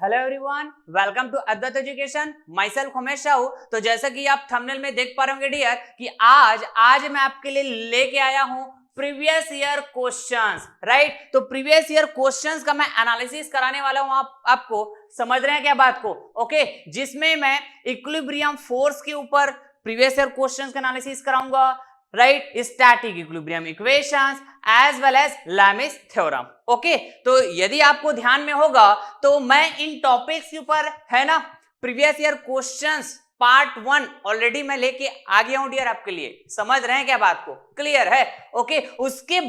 Hello everyone, welcome to Advait education. Myself Umesh Sahu. तो जैसा कि आप थंबनेल में देख पा रहे होंगे डियर कि आज मैं आपके लिए लेके आया हूं प्रीवियस ईयर क्वेश्चंस, राइट। तो प्रीवियस ईयर क्वेश्चंस का मैं एनालिसिस कराने वाला हूं आपको। समझ रहे हैं क्या बात को? ओके, जिसमें मैं इक्विलिब्रियम फोर्स के ऊपर प्रीवियस ईयर क्वेश्चंस का एनालिसिस कराऊंगा, right, static equilibrium equations as well as Lami's theorem. Okay, तो यदि आपको ध्यान में होगा तो मैं इन टॉपिक्स के ऊपर है ना previous year questions part 1 already मैं लेके आ गया हूं डियर आपके लिए। समझ रहे हैं क्या बात को? क्लियर है? ओके, उसके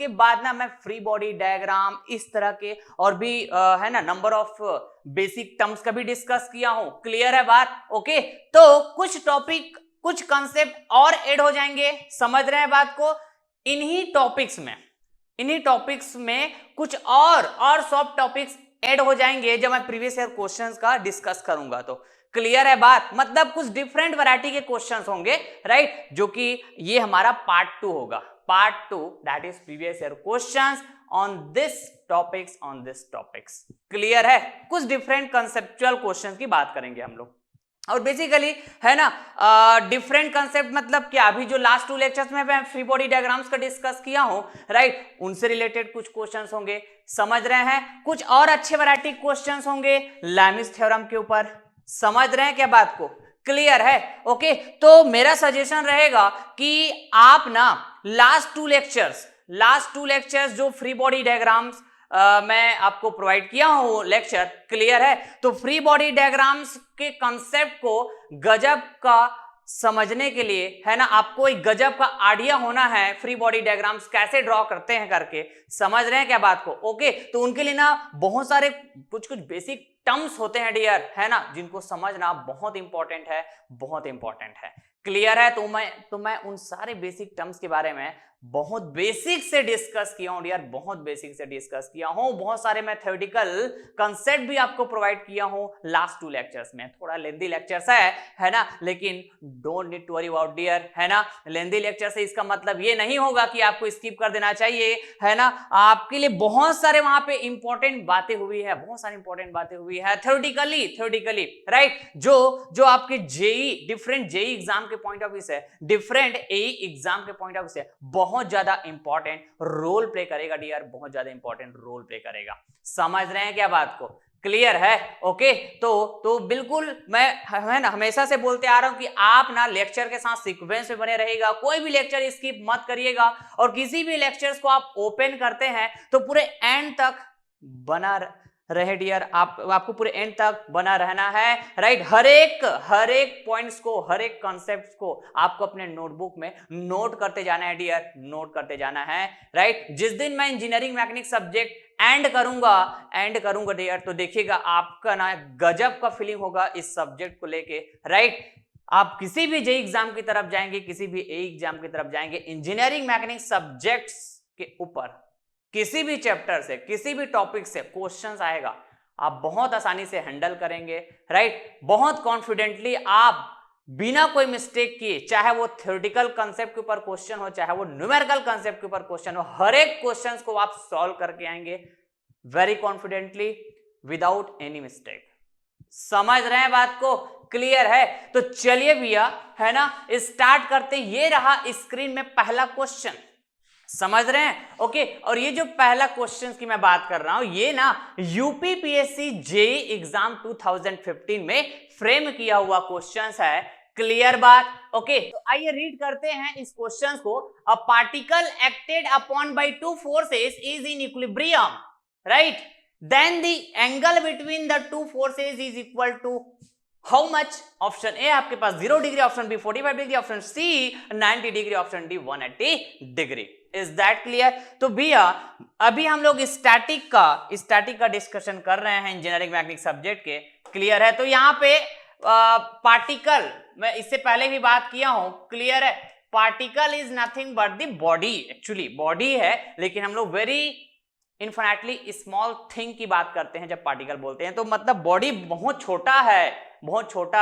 बाद ना मैं फ्री बॉडी डायग्राम इस तरह के और भी है ना नंबर ऑफ बेसिक टर्म्स का भी डिस्कस किया हूं। क्लियर है बात? ओके, तो कुछ टॉपिक कुछ कंसेप्ट और ऐड हो जाएंगे। समझ रहे हैं बात को? इन्हीं टॉपिक्स में कुछ और सॉफ्ट टॉपिक्स ऐड हो जाएंगे जब मैं प्रीवियस ईयर क्वेश्चंस का डिस्कस करूंगा। तो क्लियर है बात? मतलब कुछ डिफरेंट वैरायटी के क्वेश्चंस होंगे, राइट, जो कि ये हमारा पार्ट 2 होगा। Part 2 that is previous year questions on this topics. Clear है? कुछ डिफरेंट कंसेप्चुअल क्वेश्चंस की बात करेंगे हम लोग। और बेसिकली है ना डिफरेंट कंसेप्ट मतलब क्या, अभी जो लास्ट 2 लेक्चर्स में मैं फ्री बॉडी डायग्राम्स का डिस्कस किया हूं, राइट, उनसे रिलेटेड कुछ क्वेश्चंस होंगे। समझ रहे हैं? कुछ और अच्छे वैरायटी क्वेश्चंस होंगे लैमिस थ्योरम के ऊपर। समझ रहे हैं क्या बात को? क्लियर है? ओके, तो मेरा सजेशन रहेगा कि आप ना लास्ट टू लेक्चर्स जो फ्री बॉडी डायग्राम्स मैं आपको प्रोवाइड किया हूं लेक्चर, क्लियर है, तो फ्री बॉडी डायग्राम्स के कंसेप्ट को गजब का समझने के लिए है ना आपको एक गजब का आइडिया होना है फ्री बॉडी डायग्राम्स कैसे ड्रॉ करते हैं करके। समझ रहे हैं क्या बात को? ओके, तो उनके लिए ना बहुत सारे कुछ बेसिक टर्म्स होते हैं डियर, है ना, जिनको समझना बहुत इंपॉर्टेंट है। क्लियर है? तो मैं उन सारे बेसिक टर्म्स के बारे में बहुत बेसिक से डिस्कस किया हूं डियर, बहुत सारे मैं थ्योरेटिकल कंसेप्ट भी आपको प्रोवाइड किया हूं लास्ट 2 लेक्चर्स में। थोड़ा लेंथी लेक्चर्स है ना, लेकिन don't need to worry about dear, है ना। लेंथी लेक्चर से इसका मतलब ये नहीं होगा कि आपको स्किप कर देना चाहिए, है ना। आपके लिए बहुत सारे वहां पे इंपॉर्टेंट बातें हुई है थ्योरेटिकली, राइट, जो आपके डिफरेंट जेई एग्जाम के पॉइंट ऑफ व्यू से, डिफरेंट एई एग्जाम के पॉइंट ऑफ व्यू से बहुत ज्यादा इंपॉर्टेंट रोल प्ले करेगा डियर, बहुत ज्यादा इंपॉर्टेंट रोल प्ले करेगा। समझ रहे हैं क्या बात को? क्लियर है? ओके, तो बिल्कुल मैं है ना हमेशा से बोलते आ रहा हूं कि आप ना लेक्चर के साथ सीक्वेंस में बने रहिएगा, कोई भी लेक्चर स्किप मत करिएगा, और किसी भी लेक्चर्स को आप ओपन करते हैं तो पूरे एंड तक बना रहे डियर, आपको पूरे एंड तक बना रहना है, राइट। हर एक पॉइंट्स को, हर एक कॉन्सेप्ट्स को आपको अपने नोटबुक में नोट करते जाना है डियर, नोट करते जाना है, राइट। जिस दिन मैं इंजीनियरिंग मैकेनिक्स सब्जेक्ट एंड करूंगा डियर, तो देखिएगा आपका ना गजब का फीलिंग होगा इस सब्जेक्ट को लेके, राइट। आप किसी भी जेई एग्जाम की तरफ जाएंगे, किसी भी ए एग्जाम की तरफ जाएंगे, इंजीनियरिंग मैकेनिक्स सब्जेक्ट्स के ऊपर किसी भी चैप्टर से, किसी भी टॉपिक से क्वेश्चंस आएगा, आप बहुत आसानी से हैंडल करेंगे, राइट। बहुत कॉन्फिडेंटली आप बिना कोई मिस्टेक किए, चाहे वो थ्योरेटिकल कांसेप्ट के ऊपर क्वेश्चन हो, चाहे वो न्यूमेरिकल कांसेप्ट के ऊपर क्वेश्चन हो, हर एक क्वेश्चंस को आप सॉल्व करके आएंगे very confidently without any mistake. समझ रहे हैं बात को? क्लियर है? तो चलिए भैया, है ना, स्टार्ट करते। ये रहा स्क्रीन में पहला क्वेश्चन। समझ रहे हैं? ओके, और ये जो पहला क्वेश्चन की मैं बात कर रहा हूं, ये ना यूपीपीएससी जेई एग्जाम 2015 में फ्रेम किया हुआ क्वेश्चन है। क्लियर बात? ओके, तो आइए रीड करते हैं इस क्वेश्चन को। A particle acted upon by two forces is in equilibrium, right, then the angle between the two forces is equal to how much? Option A आपके पास 0 degree, option B 45 degree, option C 90 degree, option D 180 degree. Is that clear? तो भैया अभी हम लोग static का discussion कर रहे हैं इंजीनियरिंग मैकेनिक्स सब्जेक्ट के। क्लियर है? तो यहाँ पे पार्टिकल, मैं इससे पहले भी बात किया हूं, क्लियर है, particle is nothing but the body. Actually body है, लेकिन हम लोग वेरी इनफिनिटली स्मॉल थिंग की बात करते हैं जब पार्टिकल बोलते हैं, तो मतलब बॉडी बहुत छोटा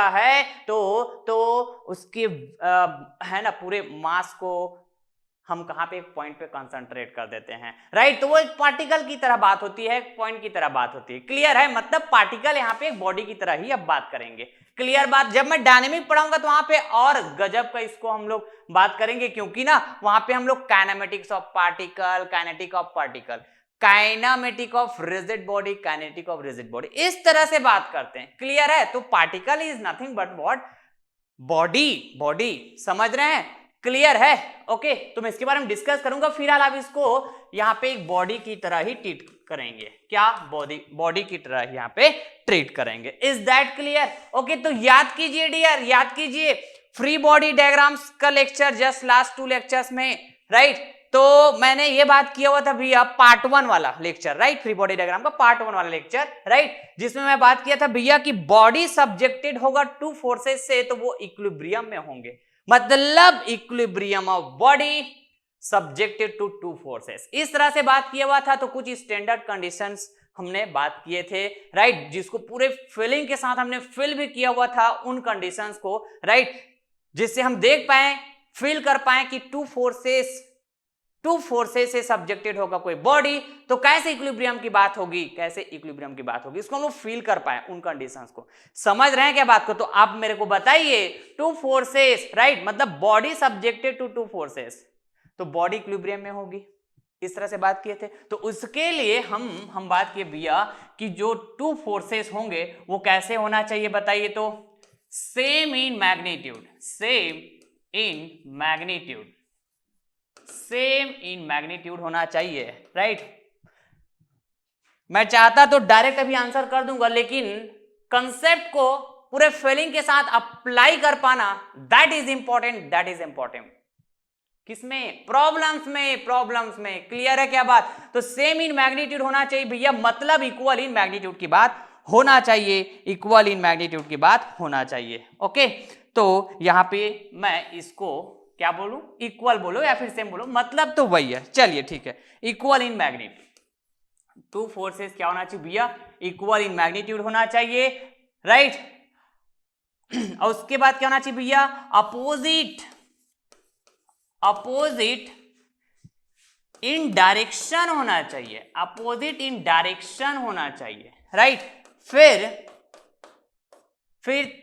है, तो उसके है ना पूरे मास को हम कहां पे एक पॉइंट पे कंसंट्रेट कर देते हैं, राइट। तो वो एक पार्टिकल की तरह बात होती है, एक पॉइंट की तरह बात होती है, क्लियर है। मतलब पार्टिकल यहाँ पे एक बॉडी की तरह ही अब बात करेंगे, क्लियर बात। जब मैं डायनेमिक पढ़ाऊंगा तो वहां पे और गजब का इसको हम लोग बात करेंगे, क्योंकि ना वहां पे हम लोग kinematics of particle, kinetic of particle, kinematic of rigid body, kinetic of rigid body, इस तरह से बात करते हैं, क्लियर है। तो particle is nothing but what, body, body, समझ रहे हैं, क्लियर है। ओके, तो मैं इसके बारे में डिस्कस करूंगा, फिलहाल आप इसको यहां पे एक बॉडी की तरह ही ट्रीट करेंगे, क्या बॉडी की तरह यहां पे ट्रीट करेंगे, इज दैट क्लियर। ओके, तो याद कीजिए डियर, याद कीजिए फ्री बॉडी डायग्राम्स का लेक्चर जस्ट लास्ट 2 लेक्चर्स में, राइट। तो मैंने ये बात किया हुआ था भैया पार्ट 1 वाला lecture, right, free body diagram का पार्ट 1 वाला लेक्चर, राइट, जिसमें मैं बात किया था भैया कि बॉडी सब्जेक्टेड होगा 2 फोर्सेस से, तो वो इक्विलिब्रियम में होंगे, मतलब equilibrium of body subjected to 2 forces, इस तरह से बात किया हुआ था। तो कुछ स्टैंडर्ड कंडीशंस हमने बात किए थे, राइट, जिसको पूरे फीलिंग के साथ हमने फिल भी किया हुआ था उन कंडीशंस को, राइट, जिससे हम देख पाए, फील कर पाए कि 2 फोर्सेस से सब्जेक्टेड होगा कोई बॉडी, तो कैसे इक्विलिब्रियम की बात होगी, कैसे इक्विलिब्रियम की बात होगी, इसको हम लोग फील कर पाए उन कंडीशंस को, समझ रहे हैं क्या बात को। तो आप मेरे को बताइए 2 फोर्सेस, राइट, मतलब बॉडी सब्जेक्टेड टू 2 फोर्सेस, तो बॉडी इक्विलिब्रियम में होगी, इस तरह से बात किए थे। तो उसके लिए हम बात किए भैया कि जो 2 फोर्सेस होंगे वो कैसे होना चाहिए, बताइए तो, same in magnitude, same in magnitude, same in magnitude होना चाहिए, राइट। मैं चाहता तो डायरेक्ट अभी आंसर कर दूंगा, लेकिन कंसेप्ट को पूरे फीलिंग के साथ अप्लाई कर पाना, that is important, that is important. किसमें, प्रॉब्लम्स में, क्लियर है क्या बात। तो सेम इन मैग्नीट्यूड होना चाहिए भैया, मतलब इक्वल इन मैग्नीट्यूड की बात होना चाहिए, इक्वल इन मैग्नीट्यूड की बात होना चाहिए। ओके, तो यहां पे मैं इसको क्या बोलूं, इक्वल बोलो या फिर सेम बोलो, मतलब तो वही है, चलिए ठीक है, इक्वल इन मैग्नीट्यूड, 2 फोर्सेस क्या होना चाहिए भैया, इक्वल इन मैग्नीट्यूड होना चाहिए, राइट। और उसके बाद क्या होना चाहिए भैया, अपोजिट इन डायरेक्शन होना चाहिए, अपोजिट इन डायरेक्शन होना चाहिए, राइट। फिर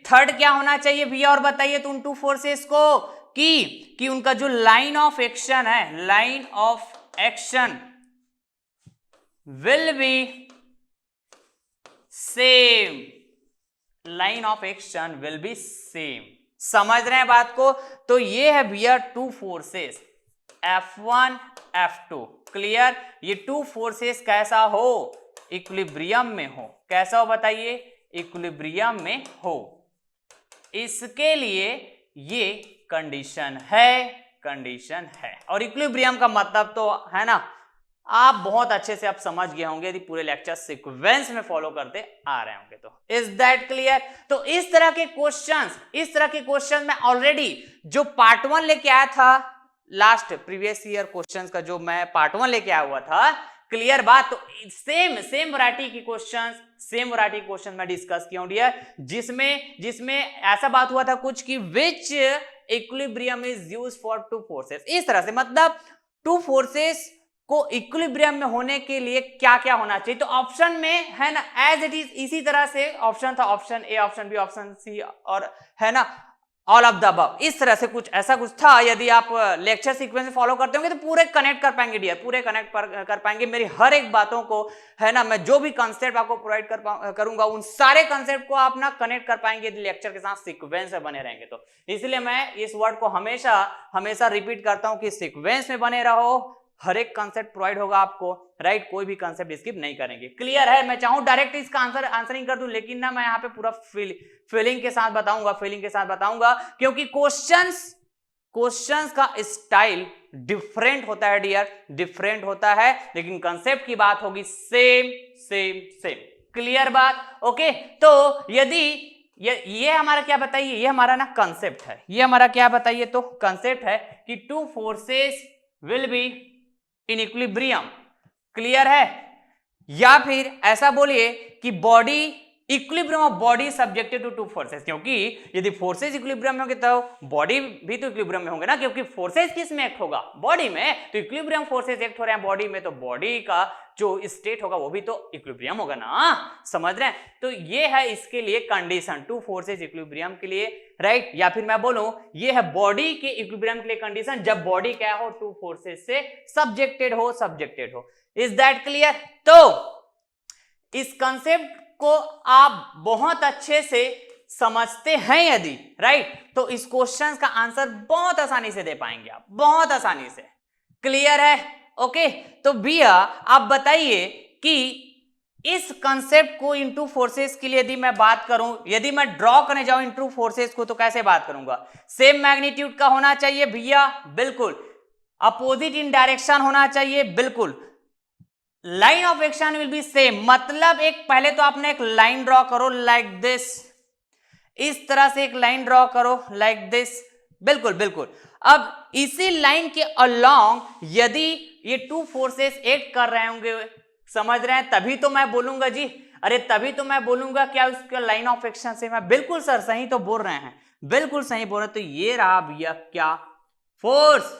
थर्ड क्या होना चाहिए भैया, और बताइए तो उन 2 फोर्सेस को कि उनका जो लाइन ऑफ एक्शन है, line of action will be same, line of action will be same, समझ रहे हैं बात को। तो ये है भैया 2 फोर्सेस F1 F2, क्लियर। ये 2 फोर्सेस कैसा हो, इक्विलिब्रियम में हो, कैसा हो बताइए, इक्विलिब्रियम में हो। इसके लिए ये कंडीशन है, और इक्विलिब्रियम का मतलब तो है ना, आप बहुत अच्छे से आप समझ गए होंगे यदि पूरे लेक्चर सीक्वेंस में फॉलो करते आ रहे होंगे तो, इज दैट क्लियर। तो इस तरह के क्वेश्चंस में ऑलरेडी जो पार्ट 1 लेके आया था, लास्ट प्रीवियस ईयर क्वेश्चंस का जो मैं पार्ट 1 लेके आया हुआ था, क्लियर बात। तो सेम वैरायटी की क्वेश्चन मैं डिस्कस किया हूं डियर, जिसमें ऐसा बात हुआ था कुछ कि which equilibrium is used for 2 forces, इस तरह से, मतलब 2 फोर्सेस को इक्विलिब्रियम में होने के लिए क्या क्या होना चाहिए। तो ऑप्शन में है ना, एज इट इज इसी तरह से ऑप्शन था, option A, option B, option C, और है ना ऑल ऑफ द अबव, इस तरह से ऐसा कुछ था। यदि आप लेक्चर सीक्वेंस फॉलो करते होंगे तो पूरे कनेक्ट कर पाएंगे डियर, पूरे कनेक्ट कर पाएंगे मेरी हर एक बातों को, है ना। मैं जो भी कंसेप्ट आपको प्रोवाइड करूंगा उन सारे कंसेप्ट को आप ना कनेक्ट कर पाएंगे यदि लेक्चर के साथ सीक्वेंस में बने रहेंगे तो। इसलिए मैं इस वर्ड को हमेशा रिपीट करता हूं कि सीक्वेंस में बने रहो, हर एक कंसेप्ट प्रोवाइड होगा आपको, राइट, कोई भी कंसेप्ट स्किप नहीं करेंगे, क्लियर है। मैं चाहूं डायरेक्ट इसका आंसरिंग कर दूं, लेकिन ना मैं यहाँ पे पूरा फीलिंग के साथ बताऊंगा, क्योंकि क्वेश्चंस का स्टाइल डिफरेंट होता है डियर, डिफरेंट होता है, लेकिन कंसेप्ट की बात होगी सेम, क्लियर बात। ओके, तो यदि ये हमारा क्या बताइए, ये हमारा ना कंसेप्ट है, ये हमारा क्या बताइए तो कंसेप्ट है कि 2 forces will be in equilibrium, clear है। या फिर ऐसा बोलिए कि body equilibrium of body subjected two forces, क्योंकि यदि फोर्सेस इक्विलिब्रियम में होंगे तो बॉडी भी तो इक्विलिब्रियम में होंगे ना, क्योंकि फोर्सेस किस में एक्ट होगा, बॉडी में, तो इक्विलिब्रियम फोर्सेस एक्ट हो रहे हैं बॉडी में, तो बॉडी का जो स्टेट होगा वो भी तो इक्विलिब्रियम होगा ना, समझ रहे हैं। तो ये है इसके लिए कंडीशन, टू फोर्सेस इक्विलिब्रियम के लिए, राइट। या फिर मैं बोलूं ये है बॉडी के इक्विलिब्रियम के लिए कंडीशन, जब बॉडी क्या हो, टू फोर्सेस से सब्जेक्टेड हो। Is that clear? तो इस कंसेप्ट को आप बहुत अच्छे से समझते हैं यदि, राइट, तो इस क्वेश्चन का आंसर बहुत आसानी से दे पाएंगे आप, बहुत आसानी से। क्लियर है? ओके। तो भैया आप बताइए कि इस कंसेप्ट को इनटू फोर्सेस के लिए यदि मैं बात करूं, यदि मैं ड्रॉ करने जाऊं इनटू फोर्सेस को, तो कैसे बात करूंगा? सेम मैग्नीट्यूड का होना चाहिए भैया, बिल्कुल। अपोजिट इन डायरेक्शन होना चाहिए, बिल्कुल। Line of action will be same, मतलब एक पहले तो आपने एक लाइन ड्रॉ करो लाइक दिस, इस तरह से एक लाइन ड्रॉ करो लाइक दिस, बिल्कुल बिल्कुल। अब इसी लाइन के अलोंग यदि ये टू फोर्सेस एक्ट कर रहे होंगे, समझ रहे हैं, तभी तो मैं बोलूंगा जी, अरे तभी तो मैं बोलूंगा क्या उसका लाइन ऑफ एक्शन से मैं, बिल्कुल सर सही तो बोल रहे हैं, बिल्कुल सही बोल रहे हैं। तो ये रहा भैया क्या, फोर्स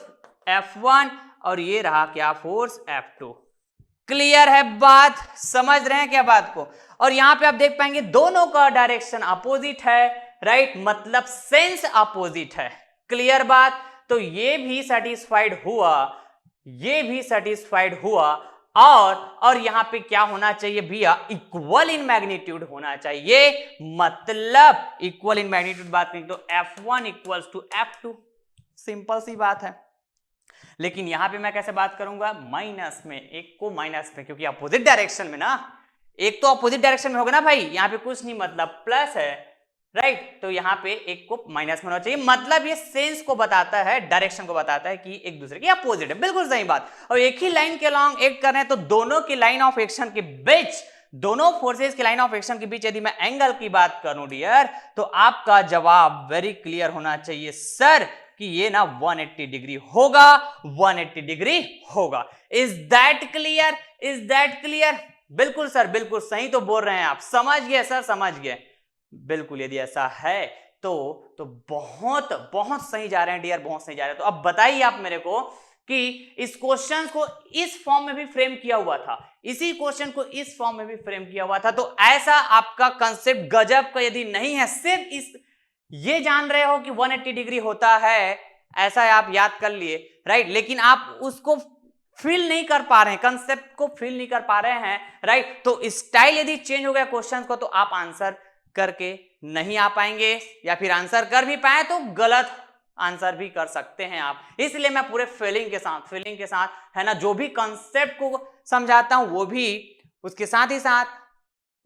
F1 और ये रहा क्या, फोर्स F2। क्लियर है बात? समझ रहे हैं क्या बात को? और यहां पे आप देख पाएंगे दोनों का डायरेक्शन अपोजिट है, राइट, मतलब सेंस अपोजिट है। क्लियर बात? तो ये भी सेटिस्फाइड हुआ, ये भी सेटिस्फाइड हुआ, और यहां पे क्या होना चाहिए भैया, इक्वल इन मैग्नीट्यूड होना चाहिए, मतलब इक्वल इन मैग्नीट्यूड बात करें तो F1 equals to F2, simple सी बात है। लेकिन यहां पे मैं कैसे बात करूंगा, माइनस में, एक को माइनस में, क्योंकि अपोजिट डायरेक्शन में ना, एक तो अपोजिट डायरेक्शन में होगा ना भाई, यहां पे कुछ नहीं, मतलब प्लस है, राइट, तो यहां पे एक को माइनस में होना चाहिए, मतलब ये सेंस को बताता है, डायरेक्शन को बताता है कि एक दूसरे के अपोजिट है, बिल्कुल सही बात। और एक ही लाइन के अलॉन्ग एक्ट कर रहे हैं, तो दोनों की लाइन ऑफ एक्शन के बीच, दोनों फोर्सेस की लाइन ऑफ एक्शन के बीच यदि मैं एंगल की बात करूं डियर, तो आपका जवाब वेरी क्लियर होना चाहिए सर कि ये ना 180 डिग्री होगा, 180 डिग्री होगा। Is that clear? Is that clear? बिल्कुल सर, बिल्कुल सही तो बोल रहे हैं आप, समझ गए सर, समझ गए, बिल्कुल। यदि ऐसा है तो बहुत बहुत सही जा रहे हैं डियर, बहुत सही जा रहे हैं। तो अब बताइए आप मेरे को कि इस क्वेश्चन को इस फॉर्म में भी फ्रेम किया हुआ था, इसी क्वेश्चन को इस फॉर्म में भी फ्रेम किया हुआ था, तो ऐसा आपका कंसेप्ट गजब का यदि नहीं है, सिर्फ इस ये जान रहे हो कि 180 डिग्री होता है, ऐसा आप याद कर लिए, राइट, लेकिन आप उसको फील नहीं कर पा रहे हैं, कंसेप्ट को फील नहीं कर पा रहे हैं, राइट। तो स्टाइल यदि चेंज हो गया क्वेश्चन को, तो आप आंसर करके नहीं आ पाएंगे, या फिर आंसर कर भी पाए तो गलत आंसर भी कर सकते हैं आप। इसलिए मैं पूरे फीलिंग के साथ है ना, जो भी कंसेप्ट को समझाता हूं, वो भी उसके साथ ही साथ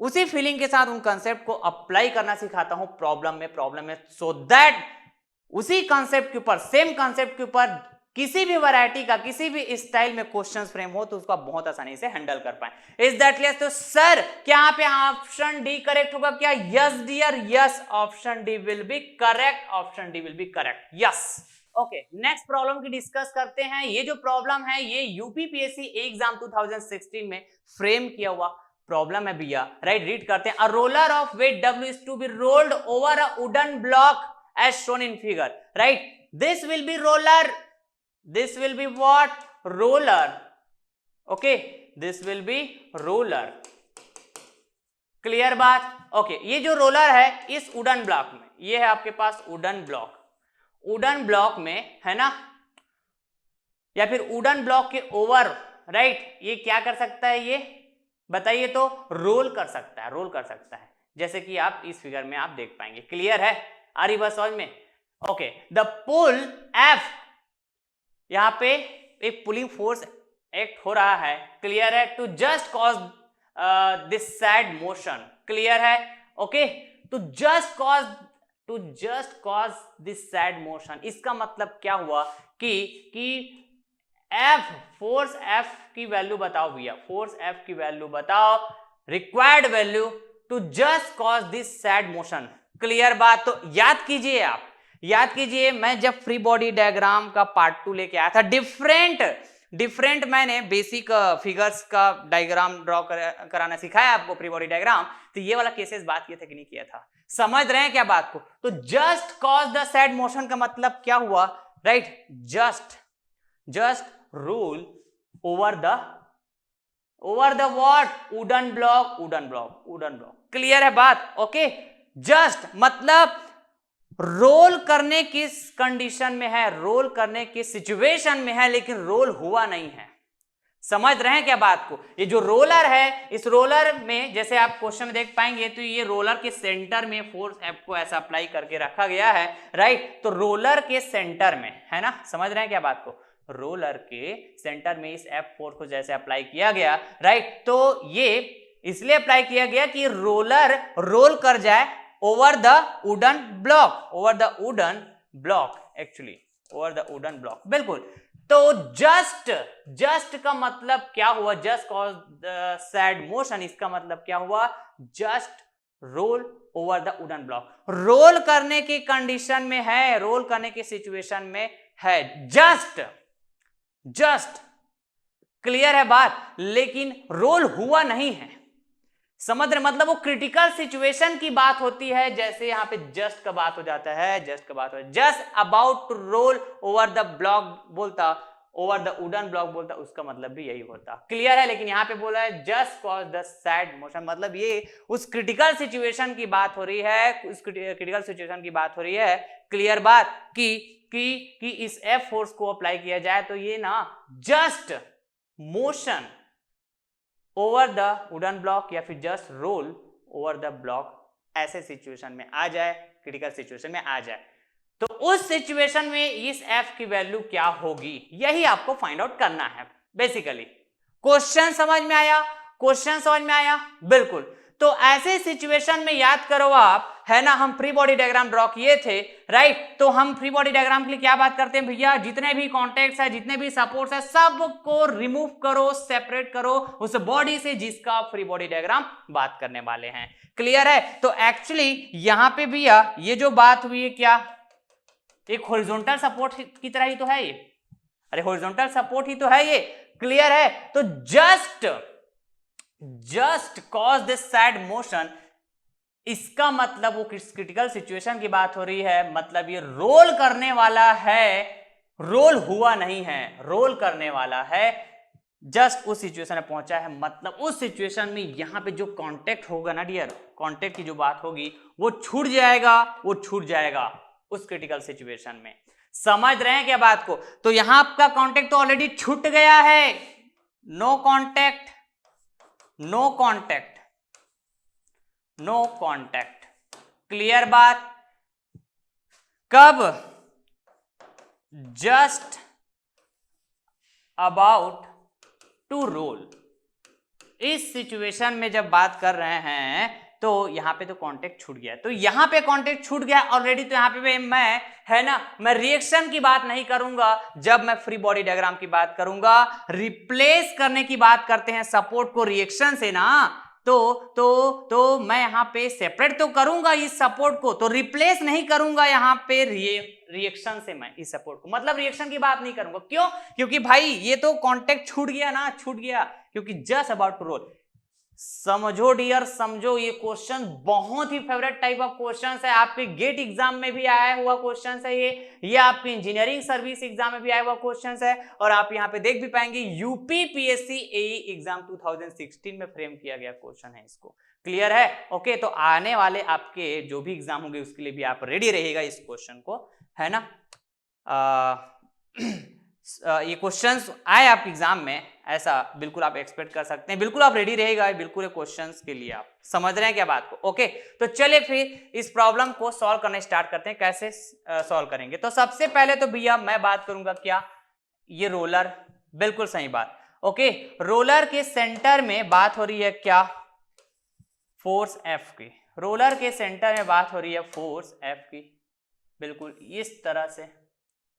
उसी फीलिंग के साथ उन कंसेप्ट को अप्लाई करना सिखाता हूं प्रॉब्लम में, सो दैट उसी कंसेप्ट के ऊपर, सेम कंसेप्ट के ऊपर किसी भी वैरायटी का, किसी भी स्टाइल में क्वेश्चंस फ्रेम हो, तो उसको आप बहुत आसानी से हैंडल कर पाए। Is that clear? तो सर क्या यहाँ पे ऑप्शन डी करेक्ट होगा क्या? Yes dear, yes, option D will be correct, option D will be correct, yes. Okay, next problem की डिस्कस करते हैं। ये जो प्रॉब्लम है ये यूपीपीएससी एग्जाम 2016 में फ्रेम किया हुआ प्रॉब्लम है भैया, राइट। रीड करते हैं। A roller of weight W is to be rolled over a wooden block as shown in figure, right? This will be roller, this will be what? Roller, okay, this will be roller, clear बात? Okay, ये जो roller है इस wooden block में, ये है आपके पास wooden block, wooden block में है ना, या फिर वुडन ब्लॉक के ओवर, राइट, ये क्या कर सकता है, ये बताइए तो, रोल कर सकता है, रोल कर सकता है, जैसे कि आप इस फिगर में आप देख पाएंगे। क्लियर है? आ रही बात समझ में? ओके, द पुल F, यहां पे एक पुलिंग फोर्स एक्ट हो रहा है, क्लियर है, to just cause this said motion, clear है? Okay, to just cause this said motion, इसका मतलब क्या हुआ कि F, फोर्स F की वैल्यू बताओ भैया, फोर्स F की वैल्यू बताओ, required value to just cause this said motion. Clear बात? तो याद कीजिए, आप याद कीजिए, मैं जब फ्री बॉडी डायग्राम का पार्ट 2 लेके आया था, डिफरेंट मैंने बेसिक फिगर्स का डायग्राम ड्रॉ कराना सिखाया आपको, प्री बॉडी डायग्राम। तो ये वाला केसेस बात किया था कि नहीं किया था? समझ रहे हैं क्या बात को? तो just cause the sad motion का मतलब क्या हुआ, right? Just roll over the what? Wooden block. Clear है बात? ओके, जस्ट मतलब रोल करने की कंडीशन में है, रोल करने की सिचुएशन में है, लेकिन रोल हुआ नहीं है। समझ रहे हैं क्या बात को? ये जो रोलर है, इस रोलर में जैसे आप क्वेश्चन में देख पाएंगे, तो ये रोलर के सेंटर में फोर्स एफ को ऐसा अप्लाई करके रखा गया है, राइट? तो रोलर के सेंटर में है ना, समझ रहे हैं क्या बात को? रोलर के सेंटर में इस एफ फोर्स को जैसे अप्लाई किया गया, राइट? तो ये इसलिए अप्लाई किया गया कि रोलर रोल कर जाए over the wooden block, actually over the wooden block, बिल्कुल। तो जस्ट का मतलब क्या हुआ? Just cause the sad motion, इसका मतलब क्या हुआ? Just roll over the wooden block, roll करने की कंडीशन में है, रोल करने की सिचुएशन में है, जस्ट क्लियर है बात, लेकिन रोल हुआ नहीं है। समझ रहे? मतलब वो क्रिटिकल सिचुएशन की बात होती है, जैसे यहां पे जस्ट का बात हो जाता है, just about to roll over the block बोलता, ओवर द वुडन ब्लॉक बोलता, उसका मतलब भी यही होता। क्लियर है? लेकिन यहां पे बोला है just cause the sad motion, मतलब ये उस क्रिटिकल सिचुएशन की बात हो रही है, उस क्रिटिकल सिचुएशन की बात हो रही है। क्लियर बात कि इस एफ फोर्स को अप्लाई किया जाए तो ये ना just motion over the wooden block या फिर just roll over the block ऐसे सिचुएशन में आ जाए, क्रिटिकल सिचुएशन में आ जाए, तो उस सिचुएशन में इस एफ की वैल्यू क्या होगी, यही आपको फाइंड आउट करना है बेसिकली। क्वेश्चन समझ में आया? बिल्कुल। तो ऐसे सिचुएशन में याद करो आप, है ना, हम फ्री बॉडी डायग्राम ड्रॉ किए थे, राइट? तो हम फ्री बॉडी डायग्राम के लिए क्या बात करते हैं भैया? जितने भी कॉन्टेक्ट्स है, जितने भी सपोर्ट्स है, सबको रिमूव करो, सेपरेट करो उस बॉडी से जिसका आप फ्री बॉडी डायग्राम बात करने वाले हैं। क्लियर है? तो एक्चुअली यहां पे भैया ये जो बात हुई है, क्या एक हॉरिजॉन्टल सपोर्ट की तरह ही तो है ये? अरे हॉरिजॉन्टल सपोर्ट ही तो है ये। क्लियर है? तो just cause this said motion, इसका मतलब वो क्रिटिकल सिचुएशन की बात हो रही है, मतलब ये रोल करने वाला है, रोल हुआ नहीं है, रोल करने वाला है, जस्ट उस सिचुएशन में पहुंचा है। मतलब उस सिचुएशन में यहां पे जो कांटेक्ट होगा ना डियर, कांटेक्ट की जो बात होगी वो छूट जाएगा उस क्रिटिकल सिचुएशन में। समझ रहे हैं क्या बात को? तो यहां आपका कांटेक्ट तो ऑलरेडी छूट गया है, नो कांटेक्ट। क्लियर बात? कब? जस्ट अबाउट टू रोल, इस सिचुएशन में जब बात कर रहे हैं तो यहां पे तो कांटेक्ट छूट गया, तो यहां पे कांटेक्ट छूट गया ऑलरेडी, तो यहां पे मैं, है ना, मैं रिएक्शन की बात नहीं करूंगा। जब मैं फ्री बॉडी डायग्राम की बात करूंगा, रिप्लेस करने की बात करते हैं सपोर्ट को रिएक्शन से ना, तो मैं यहां पे सेपरेट तो करूंगा इस सपोर्ट को, तो रिप्लेस नहीं करूंगा यहां पे रिएक्शन से। मैं इस सपोर्ट को मतलब रिएक्शन की बात नहीं करूंगा। क्यों? क्योंकि भाई ये तो कांटेक्ट छूट गया, क्योंकि जस्ट अबाउट टू रोल। समझो डियर, समझो, ये क्वेश्चन बहुत ही फेवरेट टाइप ऑफ क्वेश्चन है, आपके गेट एग्जाम में भी आया हुआ क्वेश्चन है ये आपके इंजीनियरिंग सर्विस एग्जाम में भी आया हुआ क्वेश्चन है, और आप यहाँ पे देख भी पाएंगे यूपीपीएससी एई एग्जाम 2016 में फ्रेम किया गया क्वेश्चन है इसको। क्लियर है? ओके, तो आने वाले आपके जो भी एग्जाम होंगे उसके लिए भी आप रेडी रहिएगा इस क्वेश्चन को, है ना। ये क्वेश्चंस आए आपके एग्जाम में, ऐसा बिल्कुल आप एक्सपेक्ट कर सकते हैं, बिल्कुल आप रेडी रहेगा बिल्कुल क्वेश्चंस के लिए। आप समझ रहे हैं क्या बात को? ओके, तो चलिए फिर इस प्रॉब्लम को सॉल्व करना स्टार्ट करते हैं। कैसे सॉल्व करेंगे? तो सबसे पहले तो भैया मैं बात करूंगा क्या, ये रोलर, बिल्कुल सही बात। ओके, रोलर के सेंटर में बात हो रही है क्या, फोर्स एफ की। रोलर के सेंटर में बात हो रही है फोर्स एफ की, बिल्कुल इस तरह से।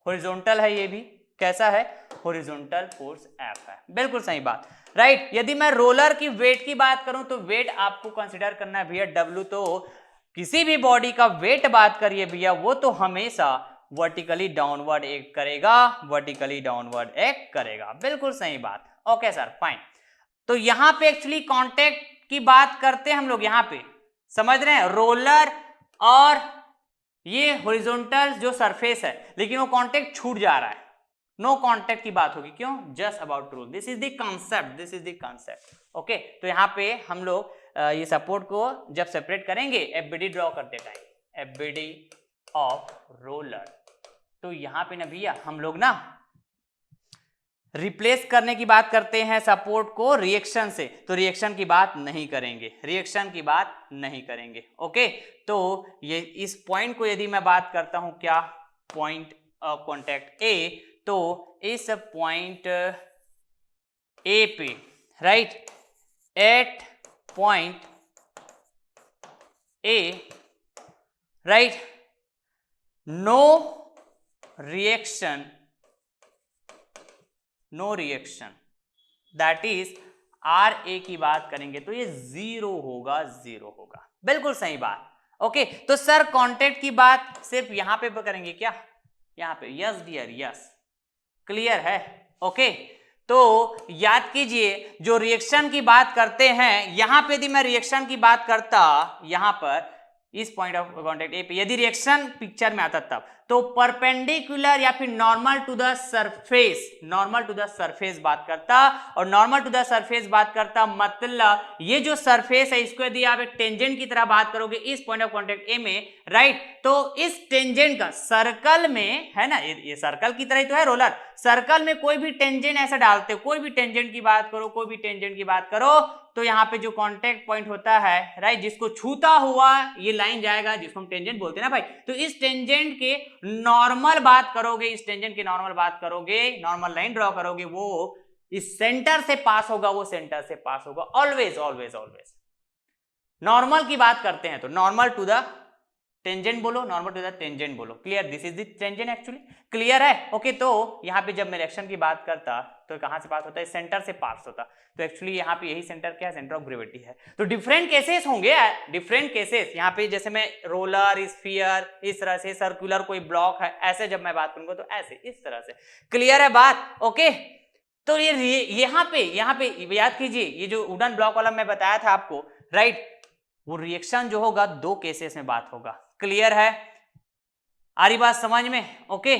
हॉरिजॉन्टल है ये भी, कैसा है? हॉरिजॉन्टल फोर्स एफ है, बिल्कुल सही बात, राइट। यदि मैं रोलर की वेट की बात करूं तो वेट आपको कंसीडर करना है भैया डब्ल्यू, तो किसी भी बॉडी का वेट बात करिए भैया वो तो हमेशा वर्टिकली डाउनवर्ड एक्ट करेगा, वर्टिकली डाउनवर्ड एक्ट करेगा। बिल्कुल सही बात। Okay sir, fine. तो यहां पे एक्चुअली कांटेक्ट की बात करते हैं हम लोग, यहां पे समझ रहे हैं, रोलर और ये हॉरिजॉन्टल जो सरफेस है, लेकिन वो कांटेक्ट छूट जा रहा है, नो कांटेक्ट की बात होगी। क्यों? Just about to roll, this is the concept, this is the concept. Okay, तो यहाँ पे हम लोग ये सपोर्ट को जब सेपरेट करेंगे एफबीडी ड्रॉ करते टाइम, एफबीडी ऑफ रोलर, तो यहाँ पे ना भैया हम लोग ना रिप्लेस करने की बात करते हैं सपोर्ट को रिएक्शन से, तो रिएक्शन की बात नहीं करेंगे, रिएक्शन की बात नहीं करेंगे। ओके, तो ये इस पॉइंट को यदि मैं बात करता हूं, क्या पॉइंट ऑफ कॉन्टेक्ट ए, तो इस पॉइंट ए पे, right, at point A, right, no reaction, no reaction, that is R A की बात करेंगे तो ये जीरो होगा, जीरो होगा। बिल्कुल सही बात। ओके, तो सर कांटेक्ट की बात सिर्फ यहां पे करेंगे क्या? यहां पे, यस डियर, यस, क्लियर है। ओके, तो याद कीजिए जो रिएक्शन की बात करते हैं, यहां पे यदि मैं रिएक्शन की बात करता, यहां पर इस पॉइंट ऑफ कांटेक्ट ए पे यदि रिएक्शन पिक्चर में आता तब, तो परपेंडिकुलर या फिर normal to the surface, normal to the surface बात करता, और नॉर्मल टू द सरफेस बात करता मतलब ये जो सरफेस है इसको यदि आप एक टेंजेंट की तरह बात करोगे इस पॉइंट ऑफ कांटेक्ट ए में, राइट, तो इस टेंजेंट का सर्कल में है ना, ये सर्कल की तरह ही तो है रोलर, सर्कल में कोई भी टेंजेंट ऐसा डालते हो, कोई भी टेंजेंट की बात करो, कोई भी टेंजेंट की बात करो, तो यहाँ पे जो कांटेक्ट पॉइंट होता है, राइट, जिसको छूता हुआ ये लाइन जाएगा, जिसको हम टेंजेंट बोलते हैं ना भाई, तो इस टेंजेंट के नॉर्मल बात करोगे, इस टेंजेंट के नॉर्मल बात करोगे, नॉर्मल लाइन ड्रॉ करोगे, वो इस सेंटर से पास होगा, वो सेंटर से पास होगा, ऑलवेज ऑलवेज ऑलवेज। नॉर्मल की बात करते हैं तो नॉर्मल टू द टेंजेंट बोलो, नॉर्मल टू द टेंजेंट बोलो, clear, this is the tangent actually, clear है। ओके, तो यहाँ पे जब मैं रिएक्शन की बात करता तो कहां से पास होता है? सेंटर से पास होता, तो एक्चुअली यहाँ पे यही सेंटर क्या है? सेंटर ऑफ ग्रेविटी है। तो डिफरेंट केसेस होंगे, डिफरेंट केसेस यहाँ पे, जैसे मैं रोलर, स्फीयर, इस तरह से, सर्कुलर कोई ब्लॉक है, ऐसे जब मैं बात करूंगा तो ऐसे, इस तरह से, क्लियर है बात। ओके, तो ये यहाँ पे याद कीजिए, ये जो वुडन ब्लॉक वाला मैं बताया था आपको, राइट, वो रिएक्शन जो होगा दो केसेस में बात होगा, क्लियर है, आ रही बात समझ में? ओके,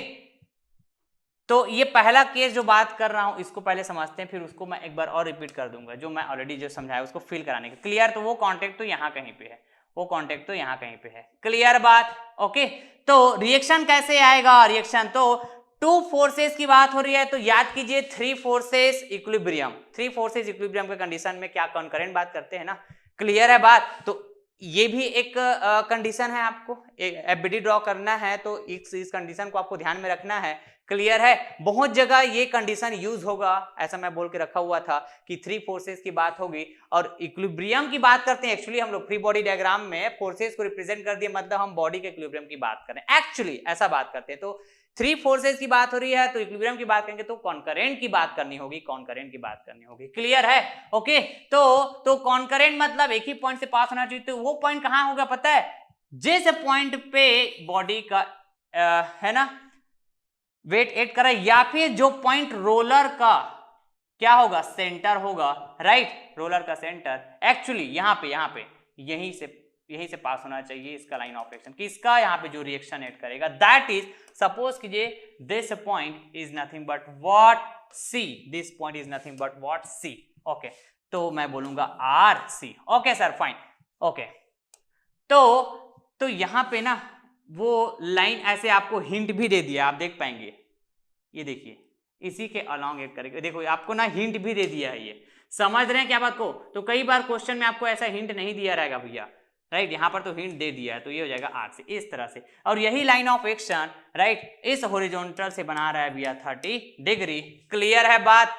तो ये पहला केस जो बात कर रहा हूं इसको पहले समझते हैं, फिर उसको मैं एक बार और रिपीट कर दूंगा, जो मैं ऑलरेडी जो समझाया उसको फिल कराने के, क्लियर। तो वो कांटेक्ट तो यहां कहीं पे है, वो कांटेक्ट तो यहां कहीं पे है, क्लियर बात। ओके, तो रिएक्शन कैसे आएगा? रिएक्शन तो टू फोर्सेस की बात हो रही है, तो याद कीजिए three forces equilibrium, three forces equilibrium के कंडीशन में क्या कॉन्करेंट बात करते हैं ना, क्लियर है बात। तो ये भी एक कंडीशन है, आपको एफबीडी ड्रॉ करना है तो इस कंडीशन को आपको ध्यान में रखना है, क्लियर है। बहुत जगह ये कंडीशन यूज होगा, ऐसा मैं बोल के रखा हुआ था कि थ्री फोर्सेस की बात होगी और इक्विलिब्रियम की बात करते हैं। एक्चुअली हम लोग फ्री बॉडी डायग्राम में फोर्सेस को रिप्रेजेंट कर दिए, मतलब हम बॉडी के इक्विलिब्रियम की बात करें, एक्चुअली ऐसा बात करते हैं। तो थ्री फोर्सेस की बात हो रही है तो इक्विलिब्रियम की बात करेंगे तो कॉन्करेंट की बात करनी होगी, कॉन्करेंट की बात करनी होगी, क्लियर है। ओके, तो कॉन्करेंट मतलब एक ही पॉइंट से पास होना चाहिए, तो वो पॉइंट कहां होगा पता है? जिस पॉइंट पे बॉडी का है ना वेट एक्ट कर रहा है, या फिर जो पॉइंट रोलर का क्या होगा? सेंटर होगा, राइट, रोलर का सेंटर एक्चुअली यहाँ पे यहीं से पास होना चाहिए इसका लाइन ऑफ एक्शन, किसका? यहाँ पे जो रिएक्शन एड करेगा, दैट इज, सपोज कीजिए this point is nothing but what? C, this point is nothing but what? C. Okay, तो मैं बोलूंगा R C. Okay sir, fine. Okay, तो यहां पे ना वो लाइन ऐसे आपको हिंट भी दे दिया, आप देख पाएंगे, ये देखिए इसी के अलॉन्ग एड करेगा, देखो आपको ना हिंट भी दे दिया है, ये समझ रहे हैं क्या बात को? तो कई बार क्वेश्चन में आपको ऐसा हिंट नहीं दिया रहेगा भैया, राइट, यहां पर तो हिंट दे दिया है, तो ये हो जाएगा आर से, इस तरह से। और यही लाइन ऑफ एक्शन, राइट, इस हॉरिजॉन्टल से बना रहा है भैया 30 डिग्री, क्लियर है बात?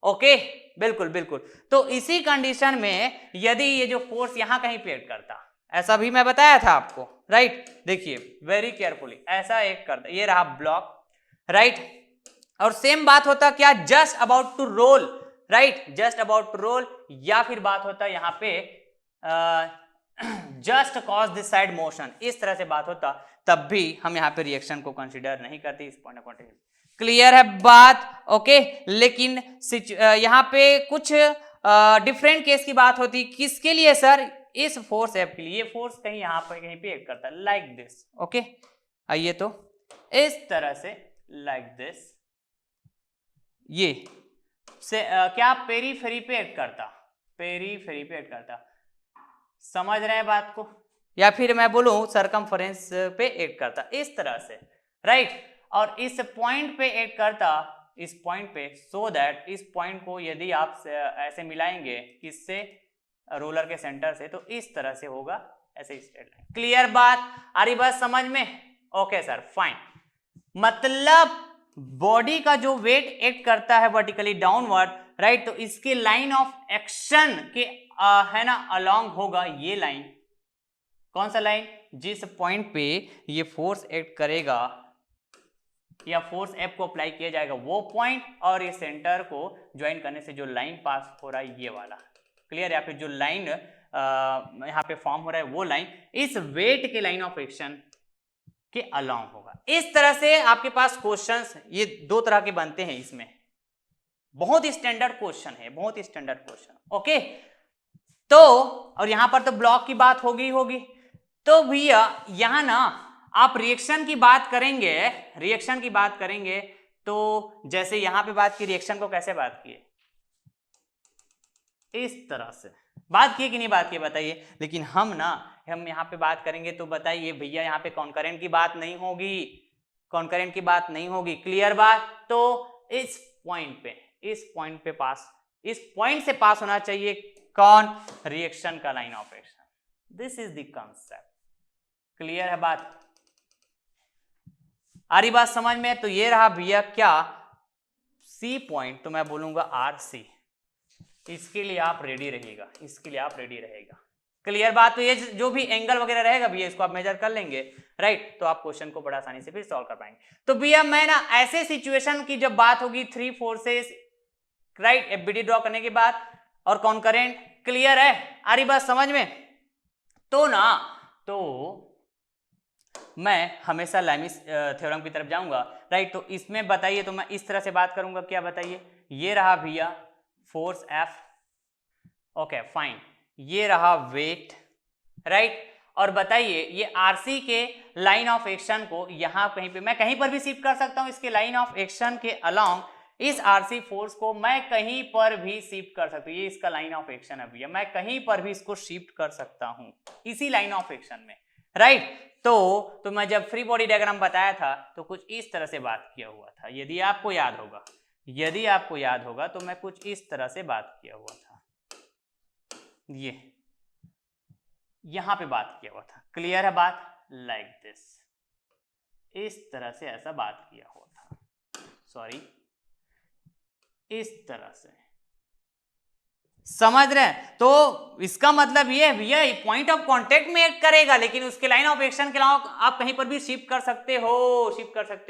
ओके, बिल्कुल बिल्कुल। तो इसी कंडीशन में यदि ये जो फोर्स यहां कहीं पे एक्ट करता, ऐसा भी मैं बताया था आपको, राइट, देखिए वेरी केयरफुली, ऐसा एक करता, ये रहा ब्लॉक, राइट, और सेम बात होता क्या? Just about to roll, right, just about to roll, या फिर बात होता यहां पे just cause this side motion, इस तरह से बात होता तब भी हम यहाँ पे रिएक्शन को कंसीडर नहीं करते इस पॉइंट ऑफ कॉन्टेक्ट। क्लियर है बात? ओके, लेकिन यहाँ पे कुछ डिफरेंट केस की बात होती, किसके लिए सर? इस फोर्स एफ के लिए। ये फोर्स कहीं यहाँ पर कहीं पे एक्ट करता है लाइक दिस। ओके, आइए तो इस तरह से लाइक दिस, ये से क्या पेरीफेरी पे एक्ट करता, पेरीफेरी पे एक्ट करता, समझ रहे हैं बात को? या फिर मैं बोलूं सरकमफरेंस पे एक्ट करता इस तरह से, राइट? और इस पॉइंट पे एक्ट करता, इस पॉइंट पे, सो दैट इस पॉइंट को यदि आप ऐसे मिलाएंगे किससे, रोलर के सेंटर से, तो इस तरह से होगा ऐसे स्ट्रेट लाइन। क्लियर बात? आ रही बात समझ में? Okay sir, fine. मतलब बॉडी का जो वेट एक्ट करता है वर्टिकली डाउनवर्ड, राइट, तो इसके लाइन ऑफ एक्शन के है ना अलोंग होगा ये लाइन। कौन सा लाइन? जिस पॉइंट पे ये फोर्स एक्ट करेगा या फोर्स एफ को अप्लाई किया जाएगा वो पॉइंट, और ये सेंटर को ज्वाइन करने से जो लाइन पास हो रहा है ये वाला। क्लियर? या फिर जो लाइन यहाँ पे फॉर्म हो रहा है वो लाइन इस वेट के लाइन ऑफ एक्शन के अलोंग होगा। इस तरह से आपके पास क्वेश्चंस ये दो तरह के बनते हैं इसमें। बहुत ही स्टैंडर्ड क्वेश्चन है, बहुत ही स्टैंडर्ड क्वेश्चन। ओके, तो और यहां पर तो ब्लॉक की बात होगी। तो भैया यहां ना आप रिएक्शन की बात करेंगे, रिएक्शन की बात करेंगे तो जैसे यहां पे बात की, रिएक्शन को कैसे बात किए? इस तरह से बात किए कि नहीं बात किए बताइए? लेकिन हम यहाँ पे बात करेंगे तो बताइए भैया यहाँ पे कॉन्करेंट की बात नहीं होगी, कॉन्करेंट की बात नहीं होगी। क्लियर बात? तो इस पॉइंट पे पास, इस पॉइंट से पास होना चाहिए कौन? रिएक्शन का line of action. This is the concept. Clear है बात? आ रही बात समझ में? तो ये रहा भैया क्या, सी पॉइंट, तो मैं बोलूंगा आर सी। इसके लिए आप रेडी रहिएगा, इसके लिए आप रेडी रहेगा। क्लियर बात? तो ये जो भी एंगल वगैरह रहेगा भैया इसको आप मेजर कर लेंगे, राइट? तो आप क्वेश्चन को बड़ा आसानी से फिर सॉल्व कर पाएंगे। तो भैया मैं ऐसे सिचुएशन की जब बात होगी, three forces, right, FBD draw करने के बाद और कॉन्करेंट। क्लियर है? आ रही बात समझ में? तो मैं हमेशा लैमिस थ्योरम की तरफ जाऊंगा, राइट? तो इसमें बताइए, तो मैं इस तरह से बात करूंगा, क्या बताइए? ये रहा भैया फोर्स एफ, ओके फाइन, ये रहा वेट, राइट? और बताइए ये आरसी के लाइन ऑफ एक्शन को यहां कहीं पे, मैं कहीं पर भी शिफ्ट कर सकता हूं, इसके लाइन ऑफ एक्शन के अलोंग इस आरसी फोर्स को मैं कहीं पर भी शिफ्ट कर सकता हूं। ये इसका लाइन ऑफ एक्शन है भैया, मैं कहीं पर भी इसको शिफ्ट कर सकता हूं इसी लाइन ऑफ एक्शन में, राइट? तो मैं जब फ्री बॉडी डायग्राम बताया था तो कुछ इस तरह से बात किया हुआ था, यदि आपको याद होगा, यदि आपको याद होगा तो मैं कुछ इस तरह से बात किया हुआ था, ये यहां पे बात किया हुआ था। क्लियर है बात? लाइक दिस, इस तरह से ऐसा बात किया हुआ था, सॉरी, इस तरह से, समझ रहे हैं? तो इसका मतलब ये है भैया पॉइंट ऑफ कांटेक्ट में एक्ट करेगा, लेकिन उसके लाइन ऑफ एक्शन के अलावा आप कहीं पर भी शिफ्ट कर सकते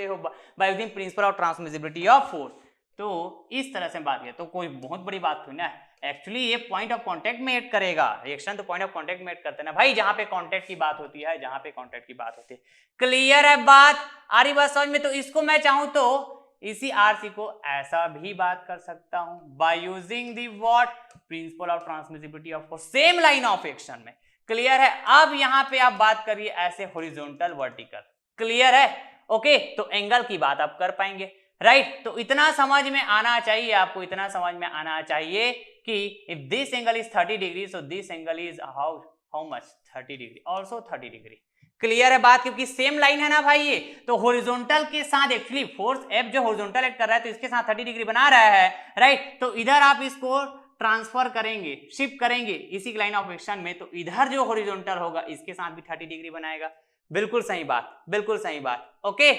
हो by using principle of transmissibility of force. तो इस तरह से बात किया तो कोई बहुत बड़ी बात थी ना, एक्चुअली ये पॉइंट ऑफ कांटेक्ट में एक्ट करेगा, रिएक्शन तो पॉइंट ऑफ कांटेक्ट में एक्ट करते हैं ना भाई, जहां पे कांटेक्ट की बात होती है, जहां पे कांटेक्ट की बात होती है। क्लियर है बात? आ रही बात समझ में? तो इसको मैं चाहूं तो इसी आरसी को ऐसा भी बात कर सकता हूं by using the what, principle of transmissibility of force, same line of action में। क्लियर है? अब यहां पे आप बात करिए ऐसे हॉरिजॉन्टल वर्टिकल। क्लियर है? ओके, तो एंगल की बात आप कर पाएंगे, राइट? तो इतना समझ में आना चाहिए आपको, इतना समझ में आना चाहिए कि if this angle is 30 degree, so this angle is how much, 30 degree, also 30 degree. Clear है बात? क्योंकि सेम लाइन है ना भाई ये, तो हॉरिजॉन्टल के साथ एक्चुअली फोर्स एफ जो हॉरिजॉन्टल एक्ट कर रहा है तो इसके साथ 30 डिग्री बना रहा है, राइट? तो इधर आप इसको ट्रांसफर करेंगे, शिफ्ट करेंगे इसी लाइन ऑफ एक्शन में, तो इधर जो हॉरिजॉन्टल होगा इसके साथ भी 30 डिग्री बनाएगा। बिल्कुल सही बात, बिल्कुल सही बात। Okay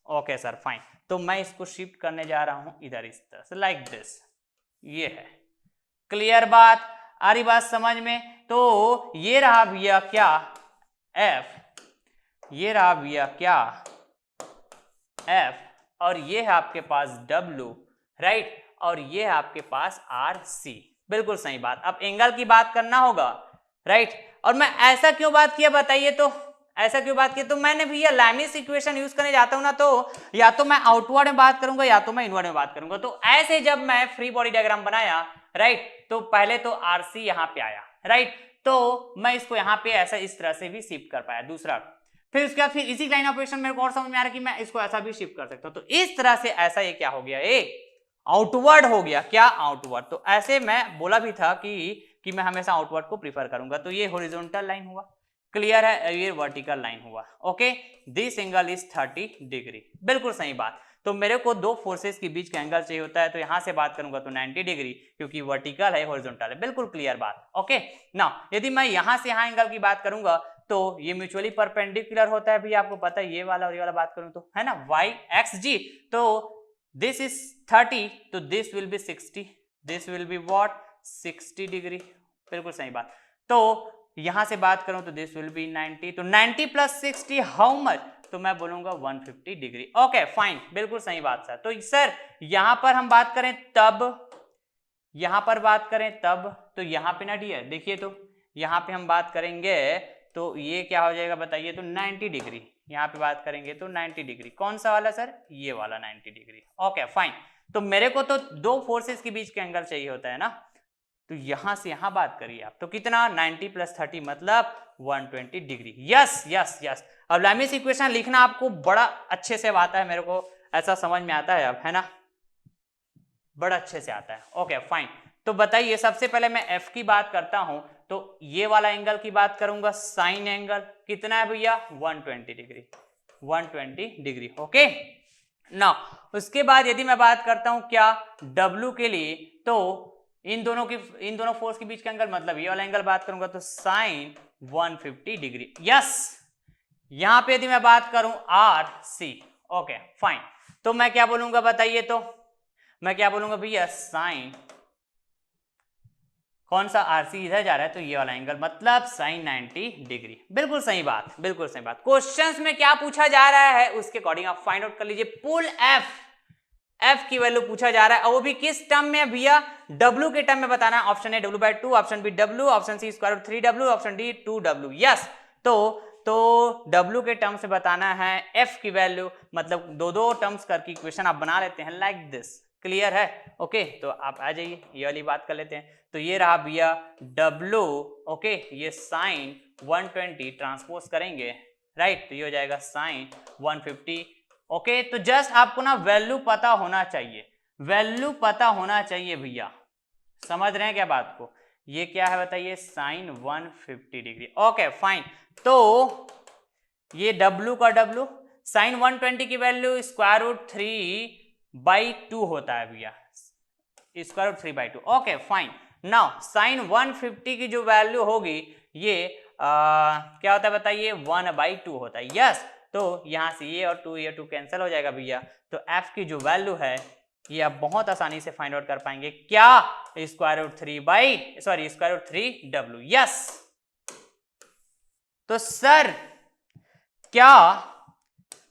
okay sir, fine. तो मैं इसको शिफ्ट करने जा रहा हूं इधर इस तरह से, लाइक दिस, ये है। क्लियर बात? आ रही बात समझ में? तो ये रहा भैया क्या, F, ये रहा भैया क्या, F, और ये है आपके पास W, राइट? और ये है आपके पास RC। बिल्कुल सही बात। अब एंगल की बात करना होगा, राइट? और मैं ऐसा क्यों बात किया बताइए, तो ऐसा क्यों बात की, तो मैंने भैया लैमिस इक्वेशन यूज करने जाता हूं ना, तो या तो मैं आउटवर्ड में बात करूंगा या तो मैं इनवर्ड में बात करूंगा। तो ऐसे जब मैं फ्री बॉडी डायग्राम बनाया, राइट, तो पहले तो आरसी यहां पे आया, राइट, तो मैं इसको यहां पे ऐसा इस तरह से भी शिफ्ट कर पाया, दूसरा। फिर उसके बाद फिर इसी लाइन ऑपरेशन मेरे को और समझ में आ रहा है कि मैं इसको ऐसा भी शिफ्ट कर सकता हूं। तो इस तरह से ऐसा ये क्या हो गया, ये आउटवर्ड हो गया, क्या आउटवर्ड। तो ऐसे मैं बोला भी था कि मैं हमेशा आउटवर्ड को प्रीफर करूंगा। तो ये हॉरिजॉन्टल लाइन हुआ, क्लियर है, ये वर्टिकल लाइन हुआ। Okay, this angle is 30 degree, बिल्कुल सही बात। तो मेरे को दो फोर्सेस के बीच का एंगल चाहिए होता है, तो यहां से बात करूंगा तो 90 डिग्री, क्योंकि वर्टिकल है हॉरिजॉन्टल है, बिल्कुल क्लियर बात। ओके, नाउ यदि मैं यहां से यहां एंगल की बात करूंगा तो ये म्यूचुअली परपेंडिकुलर होता है भी, आपको पता है, ये वाला और ये वाला बात करूं तो, है ना, वाई एक्स जी। तो दिस इज 30, तो this will B 60, this will be what 60 degree, बिल्कुल सही बात। तो यहां से बात करूं तो दिस विल बी 90, तो 90 प्लस 60 हाउ मच, तो मैं बोलूंगा 150 डिग्री। ओके फाइन, बिल्कुल सही बात सर। तो सर यहां पर हम बात करें तब, यहां पर बात करें तब, तो यहां पे ना डियर देखिए, तो यहां पे हम बात करेंगे तो ये क्या हो जाएगा बताइए, तो 90 डिग्री। यहां पे बात करेंगे तो 90 डिग्री, कौन सा वाला सर, ये वाला 90 डिग्री। ओके फाइन, तो मेरे को तो दो फोर्सेस के बीच का एंगल चाहिए होता है ना, तो यहां से यहां बात करिए आप, तो कितना 90 प्लस 30 मतलब 120 डिग्री। यस यस यस, अब लैमिस इक्वेशन लिखना आपको बड़ा अच्छे से आता है, मेरे को ऐसा समझ में आता है अब, है ना, बड़ा अच्छे से आता है। ओके फाइन, तो बताइए सबसे पहले मैं एफ की बात करता हूं, तो ये वाला एंगल की बात करूंगा, साइन एंगल कितना है भैया 120 डिग्री, 120 डिग्री। ओके, ना उसके बाद यदि मैं बात करता हूं क्या W के लिए, तो इन दोनों फोर्स के बीच का एंगल, मतलब ये वाला एंगल बात करूंगा तो साइन 150 डिग्री। यस, यहां पे यदि मैं बात करूं RC, ओके फाइन, तो मैं क्या बोलूंगा बताइए, तो मैं क्या बोलूंगा भैया साइन, कौन सा RC इधर जा रहा है, तो ये वाला एंगल मतलब साइन 90 डिग्री, बिल्कुल सही बात, बिल्कुल सही बात। क्वेश्चंस में क्या पूछा जा रहा है उसके अकॉर्डिंग आप फाइंड आउट कर लीजिए। पुल एफ की वैल्यू पूछा जा रहा है, और वो भी किस टर्म में भैया, W के टर्म में बताना है। Option A W/2, option B W, option C square root 3W, option D 2W। Yes, तो W के टर्म से बताना है, F की वैल्यू, मतलब दो टर्म्स करके इक्वेशन आप बना लेते हैं लाइक दिस, क्लियर है। ओके, तो आप आ जाइए, ये वाली बात कर लेते हैं। तो ये रहा भैया W, ओके, ये साइन 120 ट्रांसपोज करेंगे, राइट, तो ये हो जाएगा साइन 150। ओके, तो जस्ट आपको ना वैल्यू पता होना चाहिए, वैल्यू पता होना चाहिए भैया, समझ रहे हैं क्या बात को। ये क्या है बताइए, साइन 150 डिग्री। ओके फाइन, तो ये W का W, साइन 120 की वैल्यू स्क्वायर रूट 3/2 होता है भैया, square root 3/2। Okay fine, now sine 150 की जो वैल्यू होगी ये क्या होता है बताइए, 1/2 होता है। यस, तो यहां से ये और 2 कैंसिल हो जाएगा भैया, तो F की जो वैल्यू है ये आप बहुत आसानी से फाइंड आउट कर पाएंगे, क्या, स्क्वायर रूट 3/2W। यस, तो सर क्या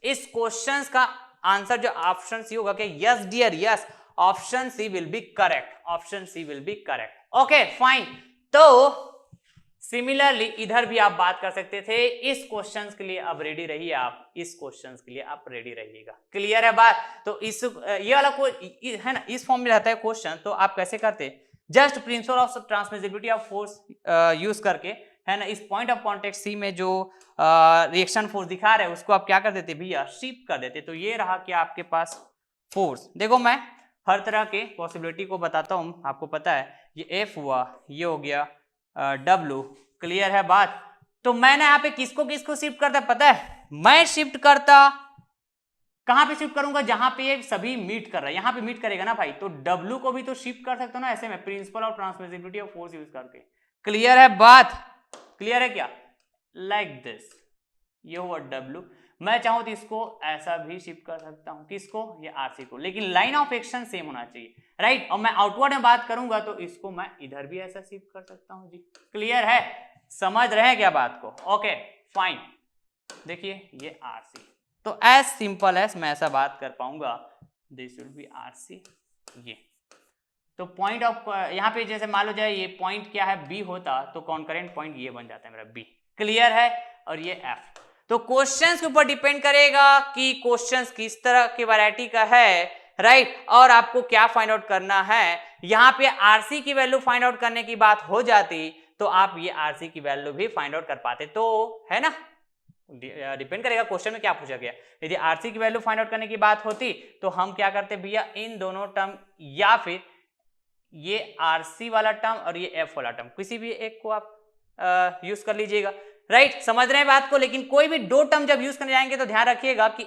इस क्वेश्चन का आंसर जो ऑप्शन सी होगा क्या, yes dear yes, option C will be correct, option C will be correct. Okay fine, तो सिमिलरली इधर भी आप बात कर सकते थे। इस क्वेश्चंस के लिए अब रेडी रहिए, आप इस क्वेश्चंस के लिए आप रेडी रहिएगा, क्लियर है बात। तो इस ये वाला है ना, इस फॉर्म में रहता है क्वेश्चन, तो आप कैसे करते, just principle of transmissibility of force use करके, है ना, इस पॉइंट ऑफ कॉन्टेक्ट सी में जो रिएक्शन फोर्स दिखा रहे हैं उसको आप क्या कर देते भैया, शिफ्ट कर देते। तो ये रहा कि आपके पास फोर्स, देखो मैं हर तरह के पॉसिबिलिटी को बताता हूं, आपको पता है ये F हुआ, ये हो गया W, क्लियर है बात। तो मैंने यहाँ पे किसको किसको शिफ्ट करता पता है, मैं शिफ्ट करता कहां पे शिफ्ट करूंगा, जहां पे ये सभी मीट कर रहा है, यहां पे मीट करेगा ना भाई, तो W को भी तो शिफ्ट कर सकता हूं ना ऐसे में, principle of transmissibility of force use करके, क्लियर है बात, क्लियर है क्या, लाइक दिस, ये हुआ W। मैं चाहूं तो इसको ऐसा भी शिफ्ट कर सकता हूं, किसको, ये RC को, लेकिन लाइन ऑफ एक्शन सेम होना चाहिए, राइट। और मैं आउटवर्ड में बात करूंगा तो इसको मैं इधर भी ऐसा शिफ्ट कर सकता हूं जी, क्लियर है, समझ रहे हैं क्या बात को। ओके फाइन, देखिए ये RC, तो एज सिंपल एज मैं ऐसा बात कर पाऊंगा, दिस विल बी RC, ये तो पॉइंट ऑफ यहाँ पे जैसे मान लो जाए ये पॉइंट क्या है बी होता तो कॉन्करेंट पॉइंट ये बन जाता है मेरा बी। क्लियर है? और ये एफ। तो क्वेश्चंस के ऊपर डिपेंड करेगा कि क्वेश्चंस किस तरह की वैरायटी का है, राइट, और आपको क्या फाइंड आउट करना है। यहाँ पे आरसी की वैल्यू फाइंड आउट करने की बात हो जाती तो आप ये आरसी की वैल्यू भी फाइंड आउट कर पाते, तो है ना, डिपेंड करेगा क्वेश्चन में क्या पूछा गया। यदि आरसी की वैल्यू फाइंड आउट करने की बात होती तो हम क्या करते भैया, इन दोनों टर्म या फिर ये आरसी वाला टर्म और ये एफ वाला टर्म किसी भी एक को आप यूज कर लीजिएगा, राइट। समझ रहे हैं बात को? लेकिन कोई भी दो टर्म जब यूज करने जाएंगे तो ध्यान रखिएगा कि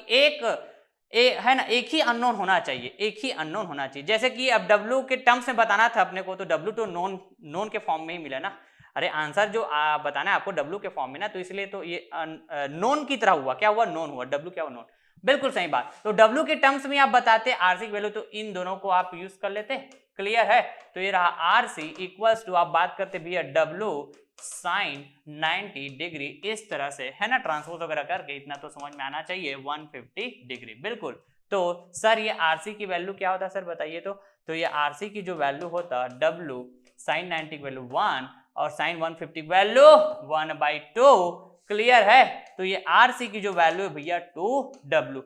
है ना, एक ही अननोन होना चाहिए, एक ही अननोन होना चाहिए। जैसे कि अब W के टर्म्स में बताना था अपने को, तो W तो नोन के फॉर्म में ही मिला ना। अरे आंसर जो बताना है आपको W के फॉर्म में ना, तो इसलिए तो ये नोन की तरह हुआ। क्या हुआ? नोन हुआ। W क्या हुआ? नोन। बिल्कुल सही बात। तो W के टर्म्स में आप बताते आरसी की वैल्यू, तो इन दोनों को आप यूज कर लेते। क्लियर है? तो ये रहा आरसी इक्वल्स टू, आप बात करते भैया W साइन 90 डिग्री, इस तरह से, है ना, ट्रांसपोज वगैरह करके इतना तो समझ में आना चाहिए, 150 डिग्री। बिल्कुल। तो सर ये आरसी की वैल्यू क्या होता है सर बताइए तो ये आरसी की जो वैल्यू होता W साइन 90 की वैल्यू 1 और साइन 150 की वैल्यू 1/2। क्लियर है? तो ये आरसी की जो वैल्यू है भैया 2W।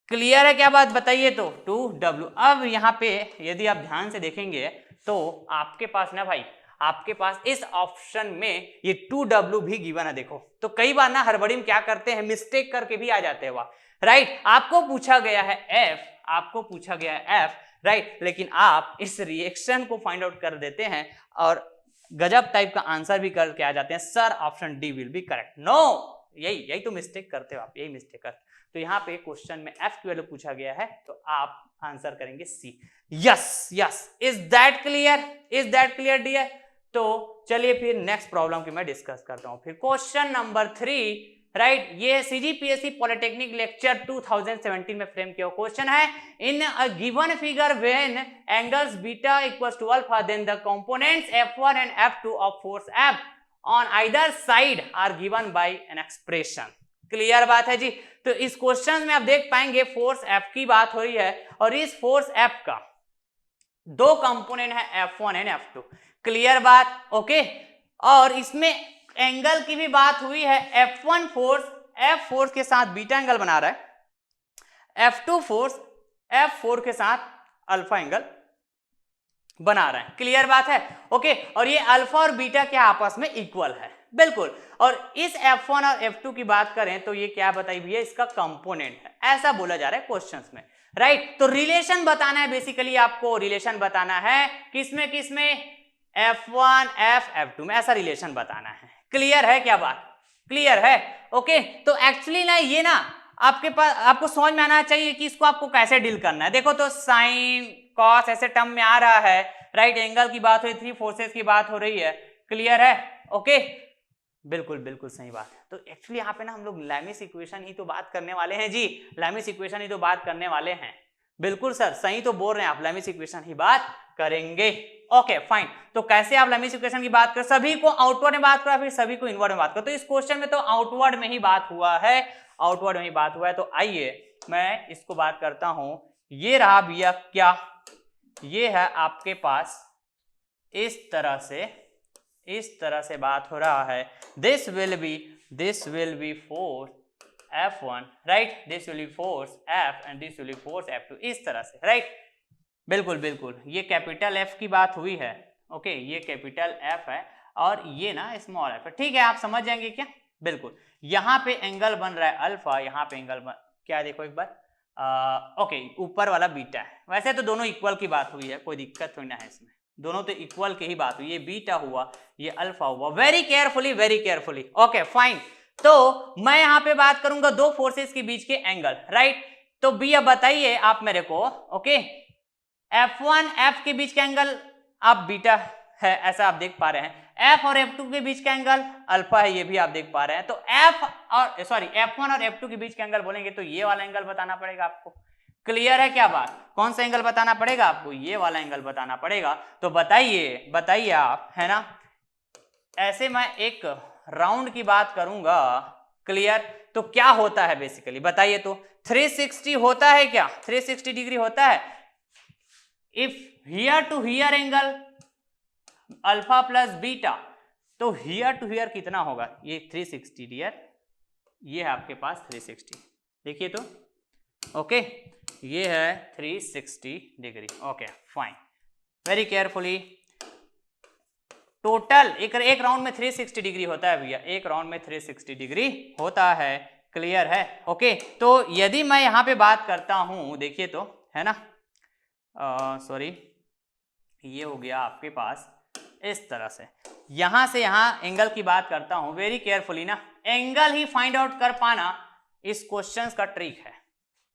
क्लियर है क्या बात बताइए? तो 2W। अब यहाँ पे यदि आप ध्यान से देखेंगे तो आपके पास ना भाई, आपके पास इस ऑप्शन में ये 2W भी गिवन है। देखो तो कई बार ना हड़बड़ी में क्या करते हैं, मिस्टेक करके भी आ जाते हैं वहां, राइट। आपको पूछा गया है F, आपको पूछा गया है F, राइट, लेकिन आप इस रिएक्शन को फाइंड आउट कर देते हैं और गजब टाइप का आंसर भी करके आ जाते हैं, sir option D will be correct. No, यही तो मिस्टेक करते हो आप, यही मिस्टेक करते। तो यहाँ पे क्वेश्चन में F की वैल्यू पूछा गया है तो आप आंसर करेंगे C. Yes yes, is that clear? Is that clear dear? तो चलिए फिर नेक्स्ट प्रॉब्लम की मैं डिस्कस करता हूं। फिर क्वेश्चन नंबर 3, राइट, ये सीजीपीएससी पॉलिटेक्निक लेक्चर 2017 में फ्रेम किया क्वेश्चन है। In a given figure when angles beta equals to alpha then the components F1 and F2 of force F on either side are given by an expression. Clear बात है जी? तो इस question में आप देख पाएंगे फोर्स F की बात हो रही है और इस फोर्स F का दो कंपोनेंट है F1 एंड F2। क्लियर बात? ओके। और इसमें एंगल की भी बात हुई है। F1 फोर्स F फोर्स के साथ बीटा एंगल बना रहा है, F2 फोर्स F4 के साथ अल्फा एंगल बना रहा है। क्लियर बात है? ओके। और ये अल्फा और बीटा क्या आपस में इक्वल है? बिल्कुल। और इस F1 और F2 की बात करें तो ये क्या बताइए भैया, इसका कंपोनेंट है, ऐसा बोला जा रहा है क्वेश्चंस में, राइट। तो रिलेशन बताना है, बेसिकली आपको रिलेशन बताना है किसमें किसमें, F1 F2 में, ऐसा रिलेशन बताना है। क्लियर है क्या बात? क्लियर है? ओके। तो एक्चुअली ना ये ना आपके पास, आपको समझ में आना चाहिए कि इसको आपको कैसे डील करना है। देखो तो साइन कॉस ऐसे टर्म में आ रहा है, राइट, एंगल की बात हो रही, थ्री फोर्सेस की बात हो रही है। क्लियर है? ओके, बिल्कुल बिल्कुल सही बात है। तो एक्चुअली यहाँ पे ना हम लोग लैमिस इक्वेशन ही तो बात करने वाले हैं जी, लैमिस इक्वेशन ही तो बात करने वाले हैं। बिल्कुल सर, सही तो बोल रहे हैं आप, लैमिस इक्वेशन ही बात करेंगे। Okay fine. तो कैसे आप लैमिस इक्वेशन की बात कर, सभी को आउटवर्ड में बात करो फिर सभी को इनवर्ड में बात करो। तो इस क्वेश्चन में तो आउटवर्ड में ही बात हुआ है, आउटवर्ड में ही बात हुआ है। तो आइए मैं इसको बात करता हूं। ये रहा भैया क्या, ये है आपके पास इस तरह से बात हो रहा है। This will B force F1, right, this will B force F and this will B force F2, इस तरह से, राइट। बिल्कुल बिल्कुल, ये कैपिटल F की बात हुई है। ओके, ये कैपिटल F है और ये ना स्मॉल f है। ठीक है, आप समझ जाएंगे क्या? बिल्कुल। यहाँ पे एंगल बन रहा है अल्फा, यहाँ पे एंगल क्या देखो एक बार, ओके, ऊपर वाला बीटा है। वैसे तो दोनों इक्वल की बात हुई है, कोई दिक्कत थोड़ी ना है इसमें, दोनों तो इक्वल की ही बात हुई। ये बीटा हुआ, ये अल्फा हुआ। Very carefully. Okay fine. तो मैं यहाँ पे बात करूंगा दो फोर्सेस के बीच के एंगल, राइट। तो भैया बताइए आप मेरे को, ओके, F1 F के बीच का एंगल आप बीटा है ऐसा आप देख पा रहे हैं, F और F2 के बीच का एंगल अल्फा है, ये भी आप देख पा रहे हैं। तो F1 और F2 के बीच का एंगल बोलेंगे तो ये वाला एंगल बताना पड़ेगा आपको। क्लियर है क्या बात? कौन सा एंगल बताना पड़ेगा आपको? ये वाला एंगल बताना पड़ेगा। तो बताइए आप, है ना, ऐसे मैं एक राउंड की बात करूंगा। क्लियर? तो क्या होता है बेसिकली बताइए तो, 360 होता है क्या? 360 डिग्री होता है। If here to here angle alpha plus beta, तो हियर टू हियर कितना होगा, ये 360 डियर, ये है आपके पास 360, देखिए तो ओके, ये है 360 degree. Okay fine, very carefully. Total एक राउंड में 360 डिग्री होता है भैया, एक राउंड में 360 डिग्री होता है, क्लियर है? ओके, तो यदि मैं यहां पे बात करता हूं, देखिए तो है ना, सॉरी ये हो गया आपके पास इस तरह से, यहां से यहां एंगल की बात करता हूं, वेरी केयरफुली ना, एंगल ही फाइंड आउट कर पाना इस क्वेश्चन का ट्रिक है,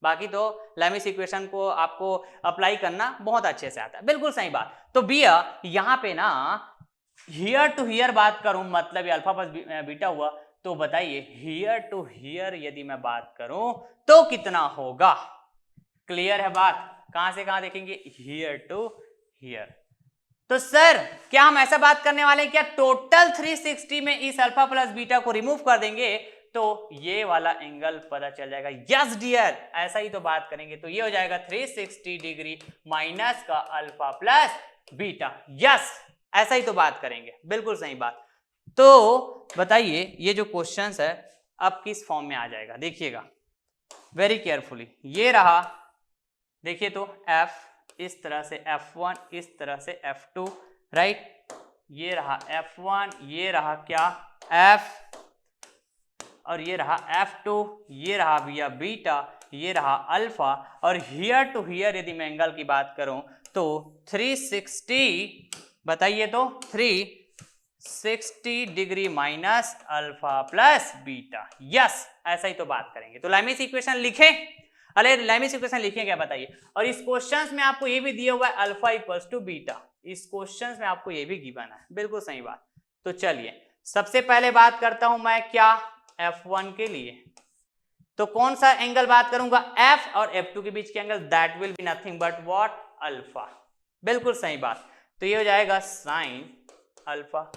बाकी तो लैमिस इक्वेशन को आपको अप्लाई करना बहुत अच्छे से आता है, बिल्कुल सही बात। तो भैया यहां पे ना हियर टू हियर बात करूं, मतलब ये अल्फा प्लस बीटा हुआ, तो बताइए हियर टू हियर यदि मैं बात करूं तो कितना होगा, क्लियर है बात? कहां से कहां देखेंगे, हियर टू हियर। तो सर क्या हम ऐसा बात करने वाले हैं क्या, टोटल 360 में इस अल्फा प्लस बीटा को रिमूव कर देंगे तो ये वाला एंगल पता चल जाएगा? यस डियर, ऐसा ही तो बात करेंगे, तो ये हो जाएगा 360 डिग्री माइनस का अल्फा प्लस बीटा, यस ऐसा ही तो बात करेंगे, बिल्कुल सही बात। तो बताइए ये जो क्वेश्चंस है अब किस फॉर्म में आ जाएगा, देखिएगा वेरी केयरफुली, ये रहा, देखिए तो f इस तरह से f1, इस तरह से f2, राइट, ये रहा f1, ये रहा क्या f, और ये रहा f2, ये रहा भैया बीटा, ये रहा अल्फा, और हियर टू हियर यदि मैं एंगल की बात करूं तो 360, बताइए तो 360 degree minus alpha plus beta, yes ऐसा ही तो बात करेंगे। तो लैमिस इक्वेशन लिखें, अरे लैमिस इक्वेशन लिखें क्या बताइए, और इस क्वेश्चंस में आपको ये भी दिया हुआ है अल्फा इक्वल्स टू बीटा, इस क्वेश्चंस में आपको ये भी गिवन है, बिल्कुल सही बात। तो चलिए सबसे पहले बात करता हूं मैं क्या f1 के लिए, तो कौन सा एंगल बात करूंगा, f और f2 के बीच के angle, that will be nothing but what, alpha, बिल्कुल सही बात। तो ये हो जाएगा साइन अल्फा,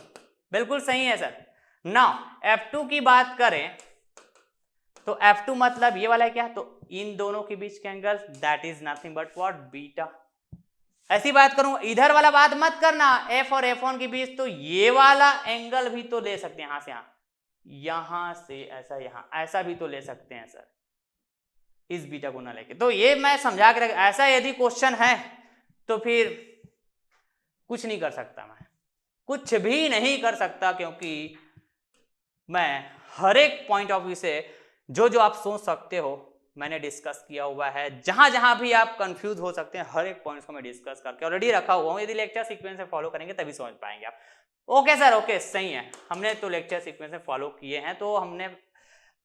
बिल्कुल सही है सर। नाउ f2 की बात करें तो f2 मतलब ये वाला है क्या, तो इन दोनों के बीच के angle, that is nothing but what, beta. ऐसी बात करूं, इधर वाला बात मत करना f और f1 के बीच, तो ये वाला एंगल भी तो ले सकते हैं, यहां से यहां से ऐसा, यहां ऐसा भी तो ले सकते हैं सर, इस बीटा को ना लेके। तो ये मैं समझा के रख, ऐसा यदि क्वेश्चन है तो फिर कुछ नहीं कर सकता, मैं कुछ भी नहीं कर सकता, क्योंकि मैं हर एक पॉइंट ऑफ व्यू से जो जो आप सोच सकते हो मैंने डिस्कस किया हुआ है, जहां जहां भी आप कंफ्यूज हो सकते हैं हर एक पॉइंट्स को मैं डिस्कस करके ऑलरेडी रखा हुआ हूं, यदि लेक्चर सीक्वेंस से फॉलो करेंगे तभी समझ पाएंगे आप। ओके सर, ओके सही है, हमने तो लेक्चर सीक्वेंस में फॉलो किए हैं, तो हमने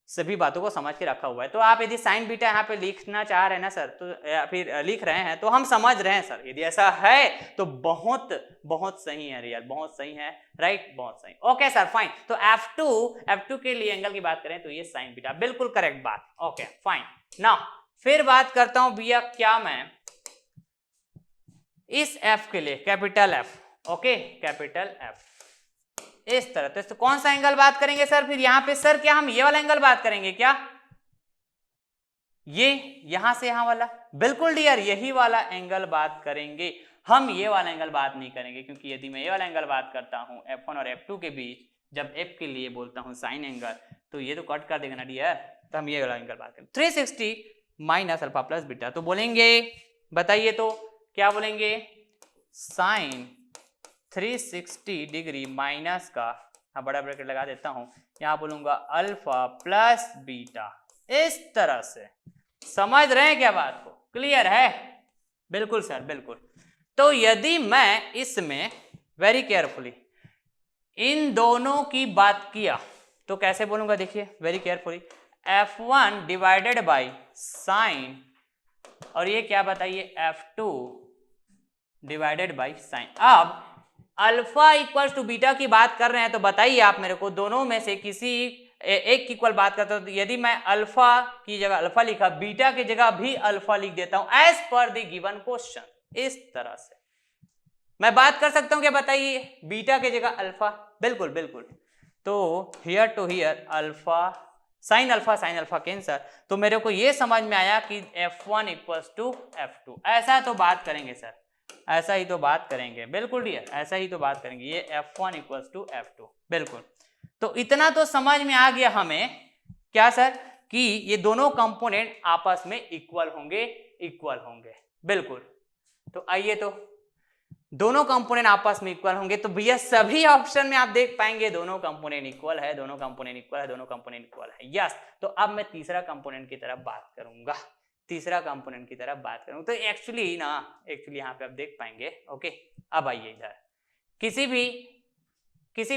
सभी बातों को समझ के रखा हुआ है। तो आप यदि साइन बीटा यहाँ पे लिखना चाह रहे हैं ना सर, तो या फिर लिख रहे हैं, तो हम समझ रहे हैं सर, यदि ऐसा है तो बहुत बहुत सही है रियल, बहुत सही है, राइट, बहुत सही। Okay sir fine. तो F2 के लिए एंगल की बात करें तो ये साइन बीटा, बिल्कुल करेक्ट बात। Okay fine. नाउ फिर बात करता हूं भैया क्या मैं इस F के लिए capital F, okay capital F इस तरह, तो कौन सा एंगल बात करेंगे सर, फिर यहां पे सर क्या हम ये वाला एंगल बात करेंगे क्या, ये यहां से यहां वाला, बिल्कुल डियर यही वाला एंगल बात करेंगे हम, ये वाला एंगल बात नहीं करेंगे, क्योंकि यदि मैं ये वाला एंगल बात करता हूं F1 और F2 के बीच, जब F के लिए बोलता हूं साइन एंगल, तो ये तो कट कर देगा ना डियर, तो हम ये वाला एंगल बात करेंगे 360 माइनस अल्फा प्लस बीटा। तो बोलेंगे, बताइए तो क्या बोलेंगे, साइन 360 डिग्री माइनस का, हाँ बड़ा ब्रैकेट लगा देता हूं, यहां बोलूंगा अल्फा प्लस बीटा, इस तरह से। समझ रहे हैं क्या बात को, क्लियर है? बिल्कुल सर बिल्कुल। तो यदि मैं इसमें वेरी केयरफुली इन दोनों की बात किया तो कैसे बोलूंगा, देखिए very carefully, F1 divided by sign, और ये क्या बताइए F2 डिवाइडेड बाई साइन। अब अल्फा इक्वल्स टू बीटा की बात कर रहे हैं, तो बताइए आप मेरे को दोनों में से किसी एक की इक्वल बात करता हूं, तो यदि मैं अल्फा की जगह अल्फा लिखा, बीटा की जगह भी अल्फा लिख देता हूं as per the given question, इस तरह से मैं बात कर सकता हूं क्या, बताइए बीटा की जगह अल्फा, बिल्कुल बिल्कुल। तो here to here alpha sine alpha cancer, तो मेरे को ये समझ में आया कि F1 इक्वल्स टू F2, ऐसा तो बात करेंगे सर, ऐसा ही तो बात करेंगे, बिल्कुल डियर, ऐसा ही तो बात करेंगे। ये F1 इक्वल्स टू F2, बिल्कुल। तो इतना तो समझ में आ गया हमें क्या सर, कि ये दोनों कंपोनेंट आपस में इक्वल होंगे, इक्वल होंगे, बिल्कुल। तो आइए, तो दोनों कंपोनेंट आपस में इक्वल होंगे, तो भैया सभी ऑप्शन में आप देख पाएंगे दोनों कंपोनेंट इक्वल है, दोनों कंपोनेंट इक्वल है, दोनों कंपोनेंट इक्वल है, यस। तो अब मैं तीसरा कंपोनेंट की तरफ बात करूंगा, तीसरा कंपोनेंट की तरफ बात करूंगा। तो एक्चुअली यहाँ पे आप देख पाएंगे, ओके। अब आइए इधर, किसी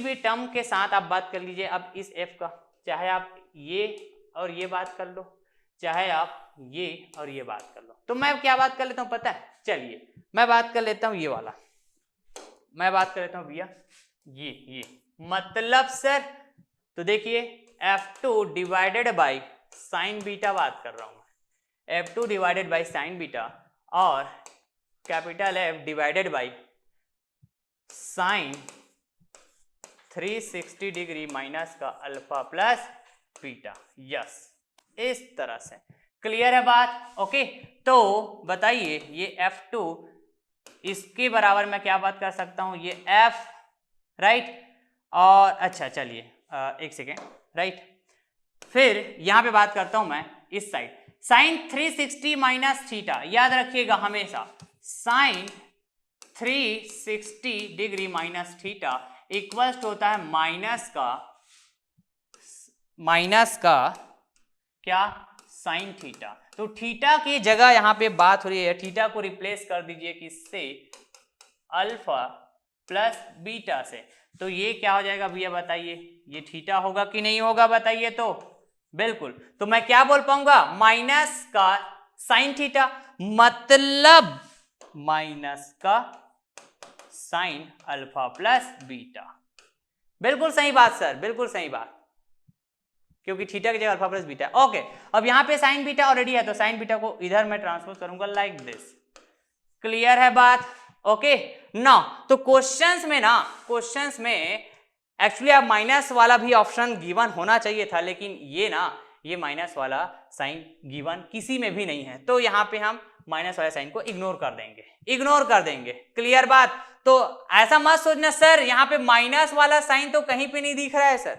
भी टर्म के साथ आप बात कर लीजिए अब इस f का, चाहे आप ये और ये बात कर लो, चाहे आप ये और ये बात कर लो। तो मैं क्या बात कर लेता हूं पता है, चलिए मैं बात कर लेता हूं ये वाला, मैं बात कर लेता हूं भैया ये मतलब सर, तो देखिए F2 divided by sine beta बात कर रहा हूं मैं, F2 divided by sine beta और capital F divided by sine 360 degree minus का अल्फा प्लस बीटा, यस, इस तरह से। क्लियर है बात, ओके। तो बताइए ये F2, इसके बराबर मैं क्या बात कर सकता हूं, ये F, राइट। और अच्छा चलिए एक सेकेंड, राइट। फिर यहां पे बात करता हूं मैं इस साइड, साइन 360 माइनस थीटा, याद रखिएगा हमेशा sine 360 degree minus theta equals होता है माइनस का क्या, साइन थीटा। तो थीटा की जगह यहां पे बात हो रही है, थीटा को रिप्लेस कर दीजिए किससे, अल्फा प्लस बीटा से। तो ये क्या हो जाएगा भैया बताइए, ये थीटा होगा कि नहीं होगा बताइए, तो बिल्कुल। तो मैं क्या बोल पाऊंगा, माइनस का साइन थीटा, मतलब माइनस का साइन अल्फा प्लस बीटा। बिल्कुल सही बात सर, बिल्कुल सही बात, क्योंकि थीटा की जगह अल्फा प्लस बीटा। ओके, अब यहां पे साइन बीटा ऑलरेडी है, तो साइन बीटा को इधर मैं ट्रांसपोज करूंगा लाइक दिस। क्लियर है बात, ओके ना। तो क्वेश्चंस में एक्चुअली आप माइनस वाला भी ऑप्शन गिवन होना चाहिए था, लेकिन ये माइनस वाला साइन गिवन किसी में भी नहीं है, तो यहां पे हम माइनस वाले साइन को इग्नोर कर देंगे, क्लियर बात। तो ऐसा मत सोचना सर यहां पे माइनस वाला साइन तो कहीं पे नहीं दिख रहा है सर,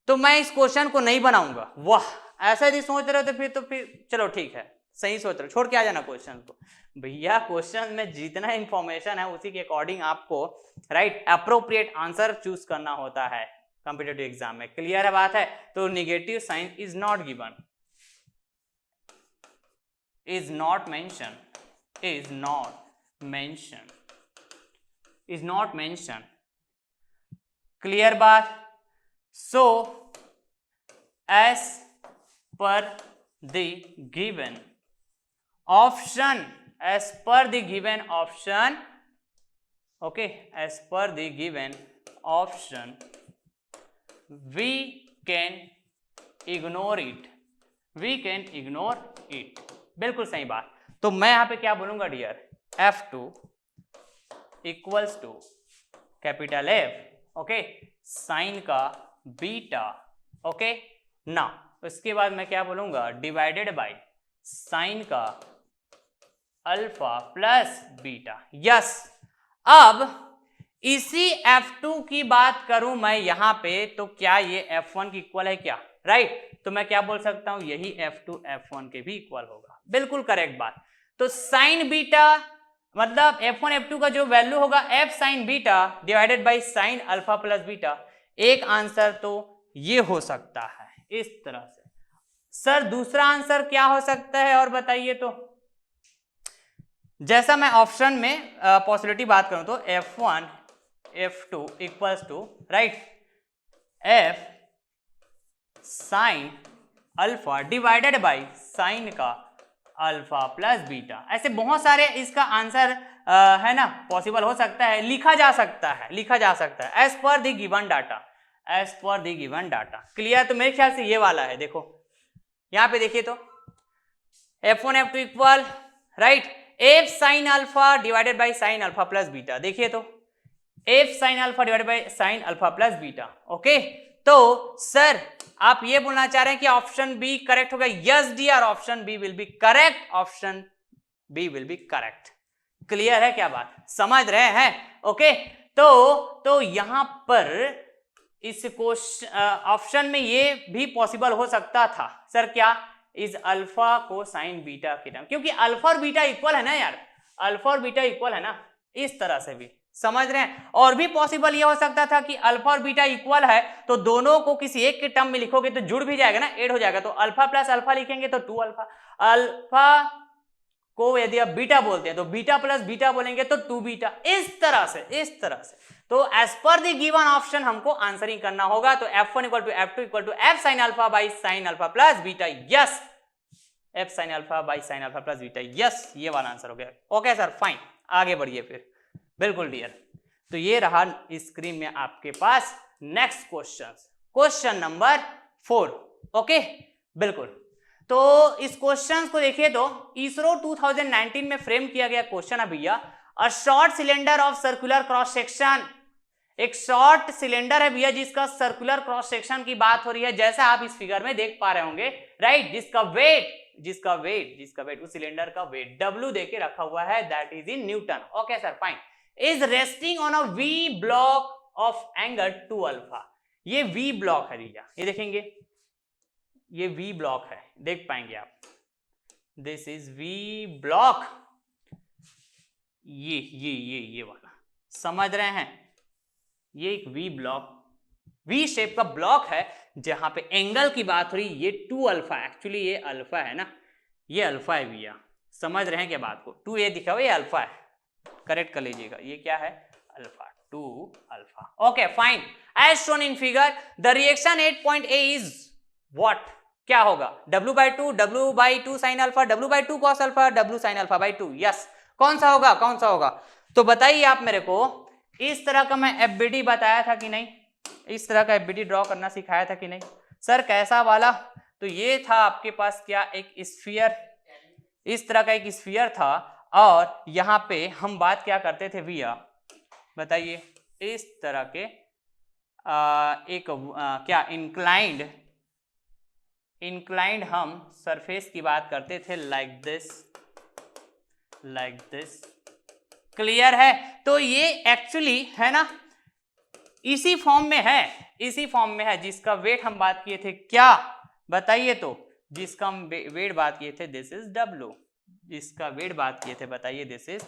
तो मैं इस क्वेश्चन को नहीं बनाऊंगा। वाह, ऐसा यदि सोच रहे हो तो फिर चलो ठीक है, सही सोच रहे हो, छोड़ के आ जाना क्वेश्चन को। भैया क्वेश्चन में जितना इंफॉर्मेशन है उसी के अकॉर्डिंग आपको राइट अप्रोप्रिएट आंसर चूज करना होता है कॉम्पिटिटिव एग्जाम में। क्लियर है बात है। तो negative sine is not given, is not mention. Clear बात। So as per the given option, okay, as per the given option we can ignore it, बिल्कुल सही बात। तो मैं यहां पे क्या बोलूंगा dear, F2 equals to capital F, okay, sine का बीटा, ओके ना। उसके बाद मैं क्या बोलूंगा, डिवाइडेड बाय साइन का अल्फा प्लस बीटा, यस। अब इसी F2 की बात करूं मैं यहां पे, तो क्या ये F1 की इक्वल है क्या, राइट। तो मैं क्या बोल सकता हूं, यही F2 F1 के भी इक्वल होगा, बिल्कुल करेक्ट बात। तो साइन बीटा मतलब F1 F2 का जो वैल्यू होगा F sign beta divided by sine alpha plus beta. एक आंसर तो ये हो सकता है इस तरह से। सर दूसरा आंसर क्या हो सकता है और बताइए। तो जैसा मैं ऑप्शन में पॉसिबिलिटी बात करूं तो F1 F2 equals to right F sine alpha divided by sine का अल्फा प्लस बीटा। ऐसे बहुत सारे इसका आंसर है ना पॉसिबल हो सकता है, लिखा जा सकता है as per the given data, clear. तो मेरे ख्याल से ये वाला है, देखो यहां पे देखिए तो F1 F2 equal right F sine alpha divided by sine alpha plus beta. देखिए तो F sine alpha divided by sine alpha plus beta, okay. तो सर आप ये बोलना चाह रहे हैं कि ऑप्शन बी करेक्ट होगा। Yes dear, option B will be correct, clear है क्या बात, समझ रहे हैं? ओके, तो यहां पर इस क्वेश्चन ऑप्शन में ये भी पॉसिबल हो सकता था सर, क्या इज अल्फा को साइन बीटा के टर्म, क्योंकि अल्फा और बीटा इक्वल है ना यार, अल्फा और बीटा इक्वल है ना, इस तरह से भी समझ रहे हैं। और भी पॉसिबल ये हो सकता था कि अल्फा और बीटा इक्वल है तो दोनों को किसी एक के टर्म में लिखोगे तो जुड़ भी जाएगा ना, ऐड हो जाएगा, तो अल्फा प्लस अल्फा लिखेंगे तो 2 अल्फा, अल्फा को यदि आप बीटा बोलते हैं तो बीटा प्लस बीटा बोलेंगे तो 2 बीटा, इस तरह से। तो as per the given option हमको आंसरिंग करना होगा, तो F1 equal to F2 equal to F sine alpha by sine alpha plus beta, yes, F sine alpha by sine alpha plus beta, yes, ये वाला आंसर हो गया। Okay sir, fine, आगे बढ़िए फिर। बिल्कुल डियर, तो ये रहा स्क्रीन में आपके पास नेक्स्ट क्वेश्चन नंबर 4। ओके, बिल्कुल। तो इस क्वेश्चन को देखिए तो इसरो 2019 में फ्रेम किया गया क्वेश्चन है भैया, a short cylinder of circular cross section, एक शॉर्ट सिलेंडर है भैया जिसका सर्कुलर क्रॉस सेक्शन की बात हो रही है, जैसा आप इस फिगर में देख पा रहे होंगे, राइट, जिसका वेट उस सिलेंडर का वेट W देके रखा हुआ है, that is in newton. Okay sir, fine, is resting on a V block of angle 2 alpha, ये V ब्लॉक है भैया, ये देखेंगे, ये V ब्लॉक है, देख पाएंगे आप, दिस इज V ब्लॉक, ये वाला, समझ रहे हैं, ये एक V ब्लॉक, V शेप का ब्लॉक है जहां पे एंगल की बात हो रही, ये 2 अल्फा, एक्चुअली ये अल्फा है ना, ये अल्फा है भैया, समझ रहे हैं क्या बात को, 2 ये दिखा हुआ, ये अल्फा है, करेक्ट कर लीजिएगा, ये क्या है, alpha, 2 alpha. Okay fine, as shown in figure the reaction at point A is what, क्या होगा, W/2 sine alpha, W/2 cos alpha, W sine alpha by 2, yes, कौन सा होगा, तो बताइए आप मेरे को, इस तरह का मैं FBD बताया था कि नहीं, इस तरह का FBD ड्रॉ करना सिखाया था कि नहीं सर, कैसा वाला, तो ये था आपके पास क्या, एक स्फीयर, इस तरह का एक स्फीयर था, और यहां पे हम बात क्या करते थे भैया, बताइए, इस तरह के क्या इंक्लाइंड हम सरफेस की बात करते थे, लाइक दिस, क्लियर है, तो ये एक्चुअली है ना, इसी फॉर्म में है जिसका वेट हम बात किए थे, क्या बताइए, तो जिसका हम वेट बात किए थे, दिस इज W, जिसका वेट बात किए थे, बताइए, दिस इज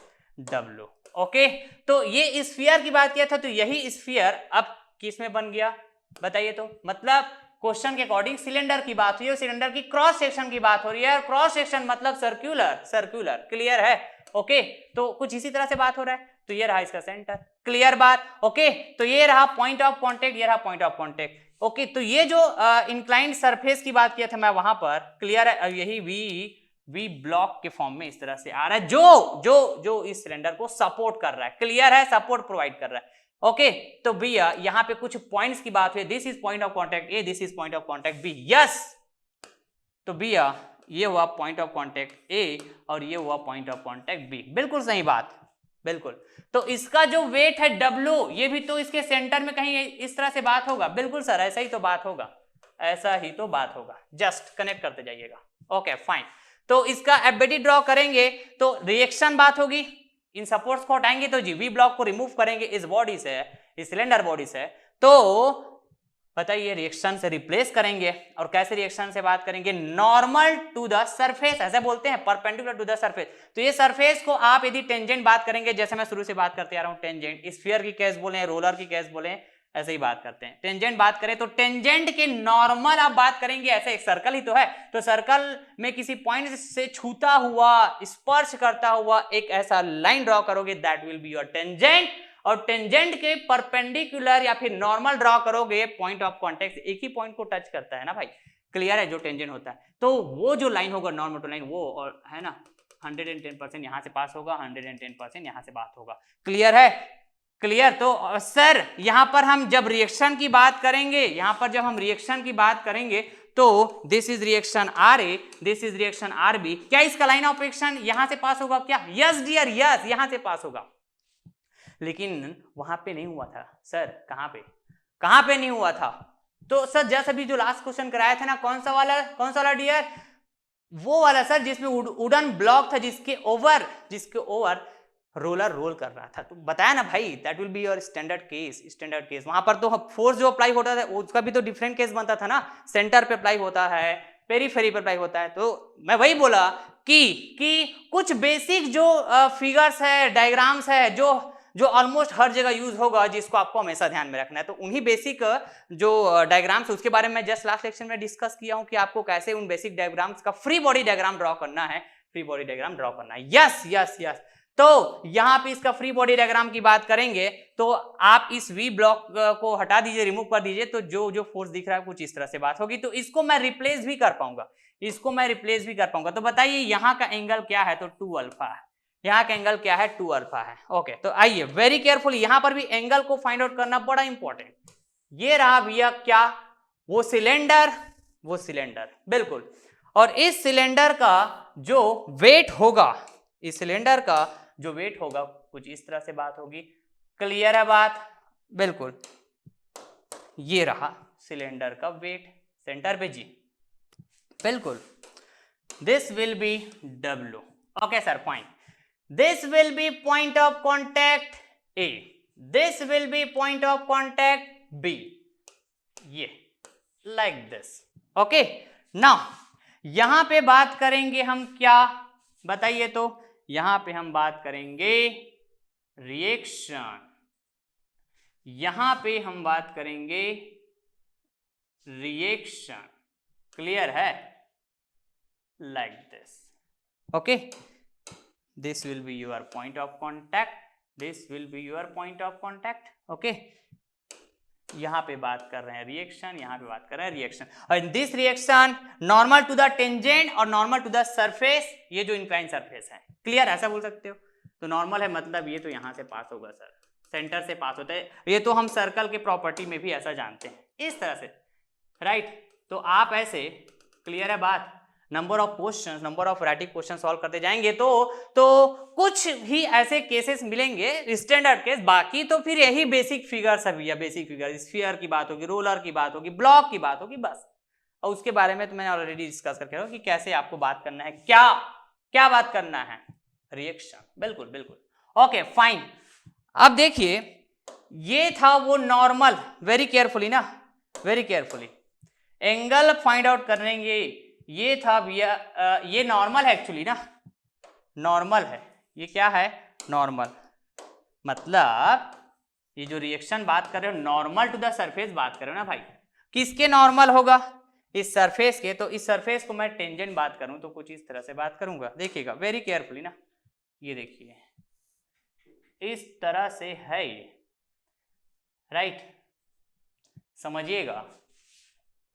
W। ओके, तो ये स्फीयर की बात किया था, तो यही स्फीयर अब किस में बन गया, बताइए, तो मतलब क्वेश्चन के अकॉर्डिंग सिलेंडर की बात हुई है, सिलेंडर की क्रॉस सेक्शन की बात हो रही है, और क्रॉस सेक्शन मतलब सर्कुलर, क्लियर है। ओके, तो कुछ इसी तरह से बात हो रहा है, तो ये रहा इसका सेंटर, क्लियर बात। ओके, तो ये रहा पॉइंट ऑफ कांटेक्ट, ये रहा पॉइंट ऑफ कांटेक्ट। ओके, तो ये जो इंक्लाइंड सरफेस की बात किया था मैं वहां पर, क्लियर है, यही वी ब्लॉक के फॉर्म में इस तरह से आ रहा है, जो इस सिलेंडर को सपोर्ट कर रहा है, क्लियर है, सपोर्ट प्रोवाइड कर रहा है। ओके, तो भैया यहाँ पे कुछ पॉइंट्स की बात हुई, this is point of contact A, this is point of contact B, yes, तो भैया ये हुआ पॉइंट ऑफ कांटेक्ट ए और ये हुआ पॉइंट ऑफ कांटेक्ट बी, बिल्कुल सही बात, बिल्कुल। तो इसका जो वेट है W, ये भी तो इसके सेंटर में कहीं इस तरह से बात होगा, बिल्कुल सर, ऐसा ही तो बात होगा, जस्ट कनेक्ट करते जाइएगा। ओके फाइन, तो इसका FBD ड्रॉ करेंगे तो रिएक्शन बात होगी, इन सपोर्ट्स को हटाएंगे तो जी V ब्लॉक को रिमूव करेंगे इस बॉडी से, इस सिलेंडर बॉडी से, तो बताइए रिएक्शन से रिप्लेस करेंगे, और कैसे रिएक्शन से बात करेंगे, नॉर्मल टू द सरफेस, ऐसे बोलते हैं, परपेंडिकुलर टू द सरफेस। तो ये सरफेस को आप यदि टेंजेंट बात करेंगे, जैसे मैं शुरू से बात करते आ रहा हूं, टेंजेंट, स्फीयर की केस बोले, रोलर की केस बोले, ऐसे ही बात करते हैं। टेंजेंट बात करें तो टेंजेंट के नॉर्मल आप बात करेंगे, ऐसे एक सर्कल ही तो है, तो सर्कल में किसी पॉइंट से छूता हुआ, स्पर्श करता हुआ एक ऐसा लाइन ड्रॉ करोगे, that will be your tangent, और टेंजेंट के परपेंडिकुलर या फिर नॉर्मल ड्रॉ करोगे, पॉइंट ऑफ कांटेक्ट एक ही पॉइंट को टच करता है ना भाई, क्लियर है, जो टेंजेंट होता है, तो वो जो लाइन होगा नॉर्मल टू लाइन, वो और है ना 110% यहां से पास होगा, 110% यहां से बात होगा, क्लियर है, क्लियर। तो सर यहां पर हम जब रिएक्शन की बात करेंगे, तो this is reaction RA, this is reaction RB, क्या इसका लाइन ऑफ एक्शन यहां से पास होगा क्या, यस डियर, यस, यहां से पास होगा, लेकिन वहां पे नहीं हुआ था सर, कहां पे नहीं हुआ था, तो सर जैसे अभी जो लास्ट क्वेश्चन कराया था ना, कौन सा वाला डियर, वो वाला सर जिसमें वुडन ब्लॉक था, जिसके ओवर रोलर रोल कर रहा था, तो बताया ना भाई, that will be your standard case. वहां पर तो फोर्स जो अप्लाई होता था उसका भी तो डिफरेंट केस बनता था ना, सेंटर पे अप्लाई होता है, पेरीफेरी पे अप्लाई होता है। तो मैं वही बोला कि कुछ बेसिक जो फिगर्स है, डायग्राम्स है, जो ऑलमोस्ट हर जगह यूज होगा, जिसको आपको हमेशा ध्यान में रखना है। तो उन्हीं बेसिक जो डायग्राम्स, उसके बारे में जस्ट लास्ट लेक्चर में डिस्कस किया हूं कि आपको कैसे उन बेसिक डायग्राम्स का फ्री बॉडी डायग्राम ड्रॉ करना है, फ्री बॉडी डायग्राम ड्रॉ करना है। Yes yes yes. तो यहां पे इसका फ्री बॉडी डायग्राम की बात करेंगे तो आप इस वी ब्लॉक को हटा दीजिए, रिमूव कर दीजिए, तो जो फोर्स दिख रहा है कुछ इस तरह से बात होगी। तो इसको मैं रिप्लेस भी कर पाऊंगा, तो बताइए यहां का एंगल क्या है? तो 2 अल्फा है। यहाँ का एंगल क्या है? 2 अल्फा है। ओके, तो आइए वेरी केयरफुली यहां पर भी एंगल को फाइंड आउट करना बड़ा इंपॉर्टेंट। ये रहा भैया क्या? वो सिलेंडर बिल्कुल। और इस सिलेंडर का जो वेट होगा, कुछ इस तरह से बात होगी। क्लियर है बात? बिल्कुल। ये रहा सिलेंडर का वेट सेंटर पे जी, बिल्कुल। This will B W। Okay sir, fine. This will be point of contact A. This will be point of contact B. ये like this. Okay. Now यहां पे बात करेंगे हम क्या? बताइए तो। यहां पे हम बात करेंगे रिएक्शन। क्लियर है? like this. Okay. This will be your point of contact. Okay. यहां पे बात कर रहे हैं रिएक्शन, और this reaction normal to the tangent और नॉर्मल टू द सरफेस, ये जो इंक्लाइन सरफेस है। क्लियर? ऐसा बोल सकते हो। तो नॉर्मल है मतलब ये तो यहां से पास होगा सर, सेंटर से पास होता है। ये तो हम सर्कल के प्रॉपर्टी में भी ऐसा जानते हैं, इस तरह से, राइट। तो आप ऐसे, क्लियर है बात, number of variety question solve करते जाएंगे तो कुछ ही ऐसे केसेस मिलेंगे स्टैंडर्ड केस, बाकी तो फिर यही बेसिक फिगर्स है भैया, बेसिक फिगर। स्फीयर की बात होगी, रोलर की बात होगी, ब्लॉक की बात होगी, बस। और उसके बारे में तो मैंने ऑलरेडी डिस्कस करके कि कैसे आपको बात करना है, क्या बात करना है, रिएक्शन। बिल्कुल। Okay fine. अब देखिए ये था वो normal, very carefully angle find out करेंगे। ये था भैया, ये नॉर्मल है एक्चुअली ना, नॉर्मल है। ये क्या है? नॉर्मल। मतलब ये जो रिएक्शन बात कर रहे हो, नॉर्मल टू द सरफेस बात कर रहे हो ना भाई। किसके नॉर्मल होगा? इस सरफेस के। तो इस सरफेस को मैं टेंजेंट बात करूं तो कुछ इस तरह से बात करूंगा। देखिएगा वेरी केयरफुली ना, ये देखिए इस तरह से है ये, राइट। समझिएगा,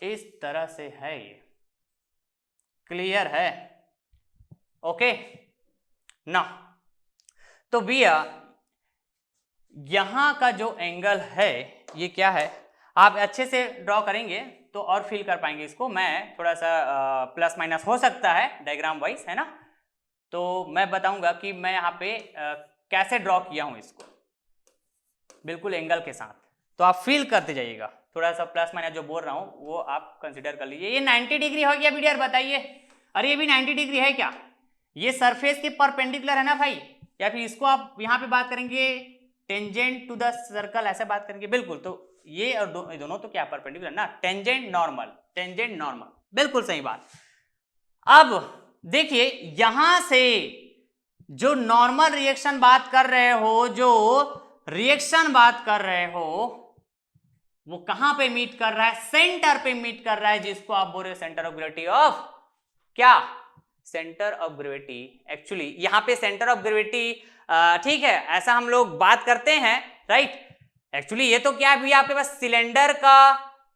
इस तरह से है ये। क्लियर है? ओके ना। तो भैया यहां का जो एंगल है ये क्या है? आप अच्छे से ड्रॉ करेंगे तो और फील कर पाएंगे इसको। मैं थोड़ा सा प्लस माइनस हो सकता है डायग्राम वाइज, है ना। तो मैं बताऊंगा कि मैं यहाँ पे कैसे ड्रॉ किया हूं इसको, बिल्कुल एंगल के साथ। तो आप फील करते जाइएगा, थोड़ा सा प्लस माइनस जो बोल रहा हूं वो आप कंसिडर कर लीजिए। ये 90 डिग्री हो गया वीडियो, बताइए। अरे ये भी 90 डिग्री है क्या? ये सरफेस के परपेंडिकुलर है ना भाई, या फिर इसको आप यहाँ पे बात करेंगे टेंजेंट टू द सर्कल, ऐसे बात करेंगे। बिल्कुल। तो ये और दोनों तो क्या परपेंडिकुलर ना, टेंजेंट नॉर्मल, बिल्कुल सही बात। अब देखिए यहां से जो नॉर्मल रिएक्शन बात कर रहे हो, वो कहां पे मीट कर रहा है? सेंटर पे मीट कर रहा है, जिसको आप बोल रहे हो सेंटर ऑफ ग्रेविटी ऑफ क्या? Centre of gravity. एक्चुअली यहां पे सेंटर ऑफ ग्रेविटी, ठीक है, ऐसा हम लोग बात करते हैं, राइट। एक्चुअली ये तो क्या भी आपके पास सिलेंडर का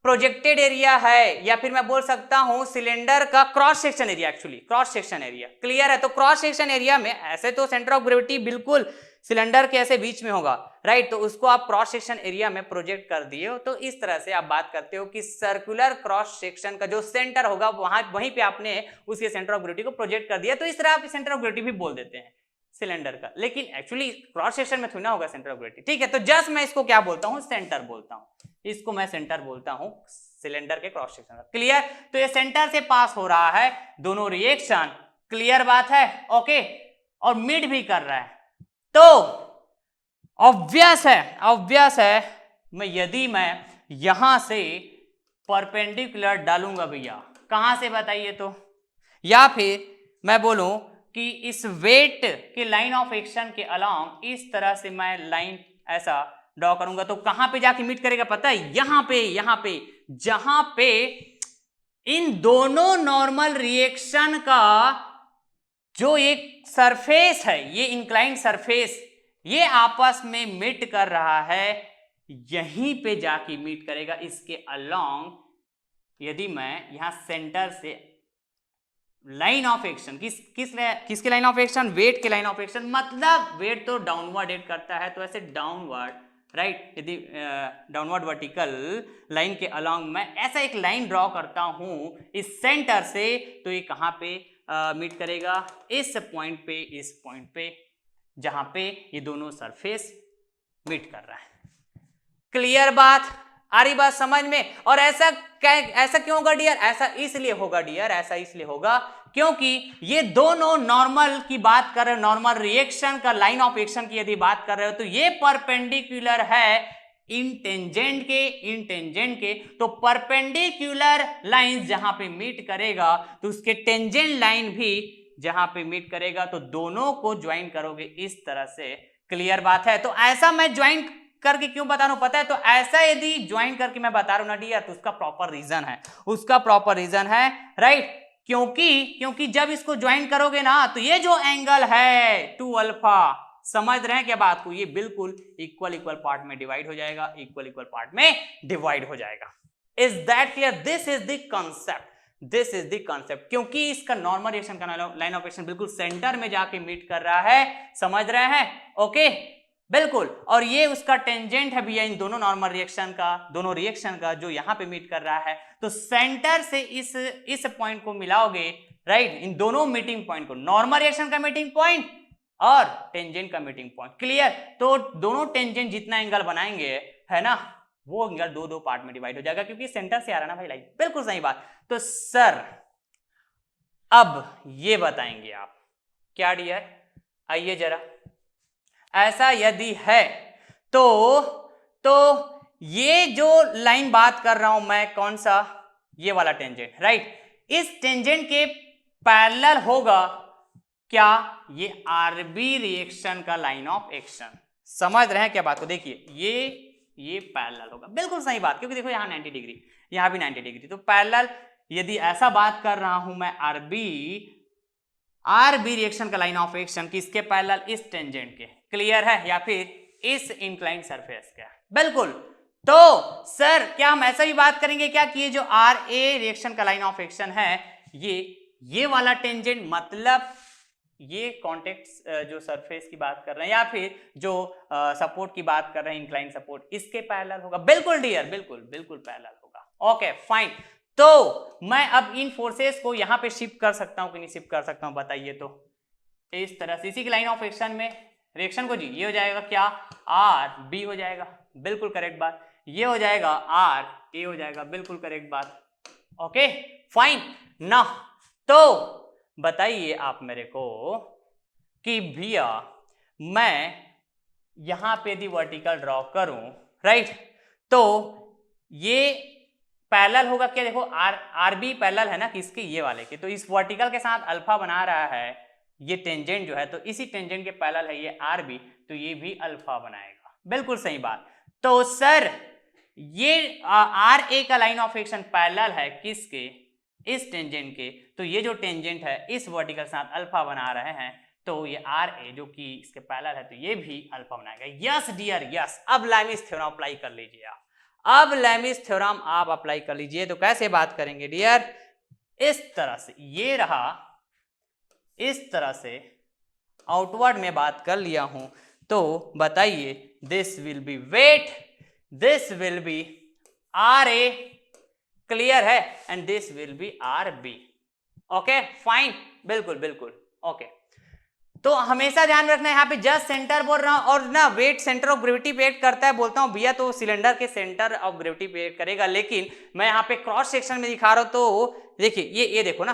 प्रोजेक्टेड एरिया है, या फिर मैं बोल सकता हूं सिलेंडर का cross section area. Actually cross section area, clear है। तो क्रॉस सेक्शन एरिया में ऐसे तो सेंटर ऑफ ग्रेविटी बिल्कुल सिलेंडर के ऐसे बीच में होगा, राइट। तो उसको आप क्रॉस सेक्शन एरिया में प्रोजेक्ट कर दिए हो, तो इस तरह से आप बात करते हो कि सर्कुलर क्रॉस सेक्शन का जो सेंटर होगा वहीं पे आपने उसके सेंटर ऑफ ग्रेविटी को प्रोजेक्ट कर दिया। तो इस तरह आप सेंटर ऑफ ग्रेविटी भी बोल देते हैं सिलेंडर का, लेकिन एक्चुअली क्रॉस सेक्शन में थोड़ी ना होगा सेंटर ऑफ ग्रेविटी, ठीक है। तो जस्ट मैं इसको क्या बोलता हूं? सेंटर बोलता हूं। इसको मैं सेंटर बोलता हूं, सिलेंडर के क्रॉस सेक्शन। क्लियर? तो ये सेंटर से पास हो रहा है दोनों रिएक्शन, क्लियर बात है? ओके। और मिड भी कर रहा है। तो ऑब्वियस है यदि मैं यहां से परपेंडिकुलर डालूंगा भैया, कहां से बताइए तो, या फिर मैं बोलूं कि इस वेट के लाइन ऑफ एक्शन के अलोंग इस तरह से मैं लाइन ऐसा ड्रॉ करूंगा, तो कहां पे जाके मीट करेगा पता है? यहां पे जहां पे इन दोनों नॉर्मल रिएक्शन का जो एक सरफेस है, ये इंक्लाइंड सरफेस, ये आपस में मीट कर रहा है, यहीं पे जाके मीट करेगा इसके अलोंग। यदि मैं यहां सेंटर से लाइन ऑफ एक्शन किसके लाइन ऑफ एक्शन? वेट के लाइन ऑफ एक्शन, मतलब वेट तो डाउनवर्ड एक्ट करता है, तो ऐसे डाउनवर्ड राइट, यदि डाउनवर्ड वर्टिकल लाइन के अलोंग मैं ऐसा एक लाइन ड्रॉ करता हूं इस सेंटर से, तो ये कहां पे मीट करेगा? इस पॉइंट पे जहां पे ये दोनों सरफेस मीट कर रहा है। क्लियर बात? आ रही बात समझ में? और ऐसा क्यों होगा डियर? ऐसा इसलिए होगा क्योंकि ये दोनों नॉर्मल की बात कर रहे हो, नॉर्मल रिएक्शन का लाइन ऑफ एक्शन की यदि बात कर रहे हो, तो ये परपेंडिकुलर है इन टेंजेंट के, तो परपेंडिकुलर लाइन जहां पे मीट करेगा तो उसके टेंजेंट लाइन भी जहां पे मीट करेगा, तो दोनों को ज्वाइन करोगे इस तरह से। क्लियर बात है? तो ऐसा मैं ज्वाइन करके क्यों बता रहा हूं पता है? तो ऐसा यदि ज्वाइन करके मैं बता रहा हूं ना डियर, तो उसका प्रॉपर रीजन है राइट, क्योंकि जब इसको ज्वाइन करोगे ना, तो ये जो एंगल है 2 अल्फा, समझ रहे हैं क्या बात को? ये बिल्कुल इक्वल पार्ट में डिवाइड हो जाएगा, is that clear? This is the concept, क्योंकि इसका नॉर्मल रिएक्शन का लाइन ऑफ एक्शन बिल्कुल सेंटर में जाके मीट कर रहा है, समझ रहे हैं? ओके बिल्कुल। और ये उसका टेंजेंट है भैया इन दोनों नॉर्मल रिएक्शन का, जो यहां पे मीट कर रहा है, तो सेंटर से इस पॉइंट को मिलाओगे राइट, इन दोनों मीटिंग पॉइंट को, नॉर्मल रिएक्शन का मीटिंग पॉइंट और टेंजेंट का मीटिंग पॉइंट। क्लियर? तो दोनों टेंजेंट जितना एंगल बनाएंगे है ना, वो एंगल दो पार्ट में डिवाइड हो जाएगा, क्योंकि सेंटर से आ रहा है ना भाई लाइन। बिल्कुल सही बात। तो सर अब ये बताएंगे आप क्या डियर? आइए जरा, ऐसा यदि है तो ये जो लाइन बात कर रहा हूं मैं, कौन सा? ये वाला टेंजेंट राइट, इस टेंजेंट के पैरेलल होगा क्या? ये आरबी रिएक्शन का लाइन ऑफ एक्शन। समझ रहे हैं क्या बात को? देखिए ये पैरेलल होगा, बिल्कुल सही बात, क्योंकि देखो यहां 90 डिग्री, यहां भी 90 डिग्री, तो पैरेलल यदि ऐसा बात कर रहा हूं मैं आरबी रिएक्शन का लाइन ऑफ एक्शन किसके पैरेलल? इस टेंजेंट के। क्लियर है? या फिर इस इंक्लाइंड सरफेस का। बिल्कुल। तो सर क्या हम ऐसा भी बात करेंगे क्या कि ये जो आर ए रिएक्शन का लाइन ऑफ एक्शन है, ये वाला टेंजेंट, मतलब ये कॉन्टेक्ट जो सरफेस की बात कर रहे हैं, या फिर जो सपोर्ट की बात कर रहे हैं, इंक्लाइन सपोर्ट, इसके पैरेलल होगा? बिल्कुल डियर, बिल्कुल पैरेलल होगा। Okay fine. तो मैं अब इन फोर्सेस को यहां पे शिफ्ट कर सकता हूं कि नहीं शिफ्ट कर सकता हूं बताइए तो? इस तरह से, इसी की लाइन ऑफ एक्शन में रिएक्शन को जी, ये हो जाएगा क्या? आर बी हो जाएगा, बिल्कुल करेक्ट बात। ये हो जाएगा आर ए हो जाएगा, बिल्कुल करेक्ट बात। ओके फाइन ना। तो बताइए आप मेरे को कि भैया मैं यहां पे यदि वर्टिकल ड्रॉ करूं राइट, तो ये पैरेलल होगा क्या? देखो आर बी पैरेलल है ना किसके? ये वाले के, तो इस वर्टिकल के साथ अल्फा बना रहा है ये टेंजेंट जो है, तो इसी टेंजेंट के पैरेलल है ये आर बी, तो ये भी अल्फा बनाएगा। बिल्कुल सही बात। तो सर ये आर ए का लाइन ऑफ एक्शन पैरेलल है किसके? इस टेंजेंट के, तो ये जो टेंजेंट है इस वर्टिकल के साथ अल्फा बना रहे हैं, तो ये आर ए जो कि इसके पैरेलल है, तो ये भी अल्फा बनाएगा। Yes dear yes. अब लैमिस थ्योरम अप्लाई कर लीजिए आप। अब लैमिस थ्योरम आप अप्लाई कर लीजिए, तो कैसे बात करेंगे डियर? इस तरह से, ये रहा, इस तरह से आउटवर्ड में बात कर लिया हूं, तो बताइए this will be weight, this will be R A, clear है, and this will be R B. Okay fine, बिल्कुल ओके। तो हमेशा ध्यान रखना है यहाँ पे जस्ट सेंटर बोल रहा हूं, और ना वेट सेंटर ऑफ ग्रेविटी पे एक्ट करता है, बोलता हूं भैया तो सिलेंडर के सेंटर ऑफ ग्रेविटी पे एक्ट करेगा, लेकिन मैं यहाँ पे क्रॉस सेक्शन में दिखा रहा हूं। तो देखिए ये देखो ना,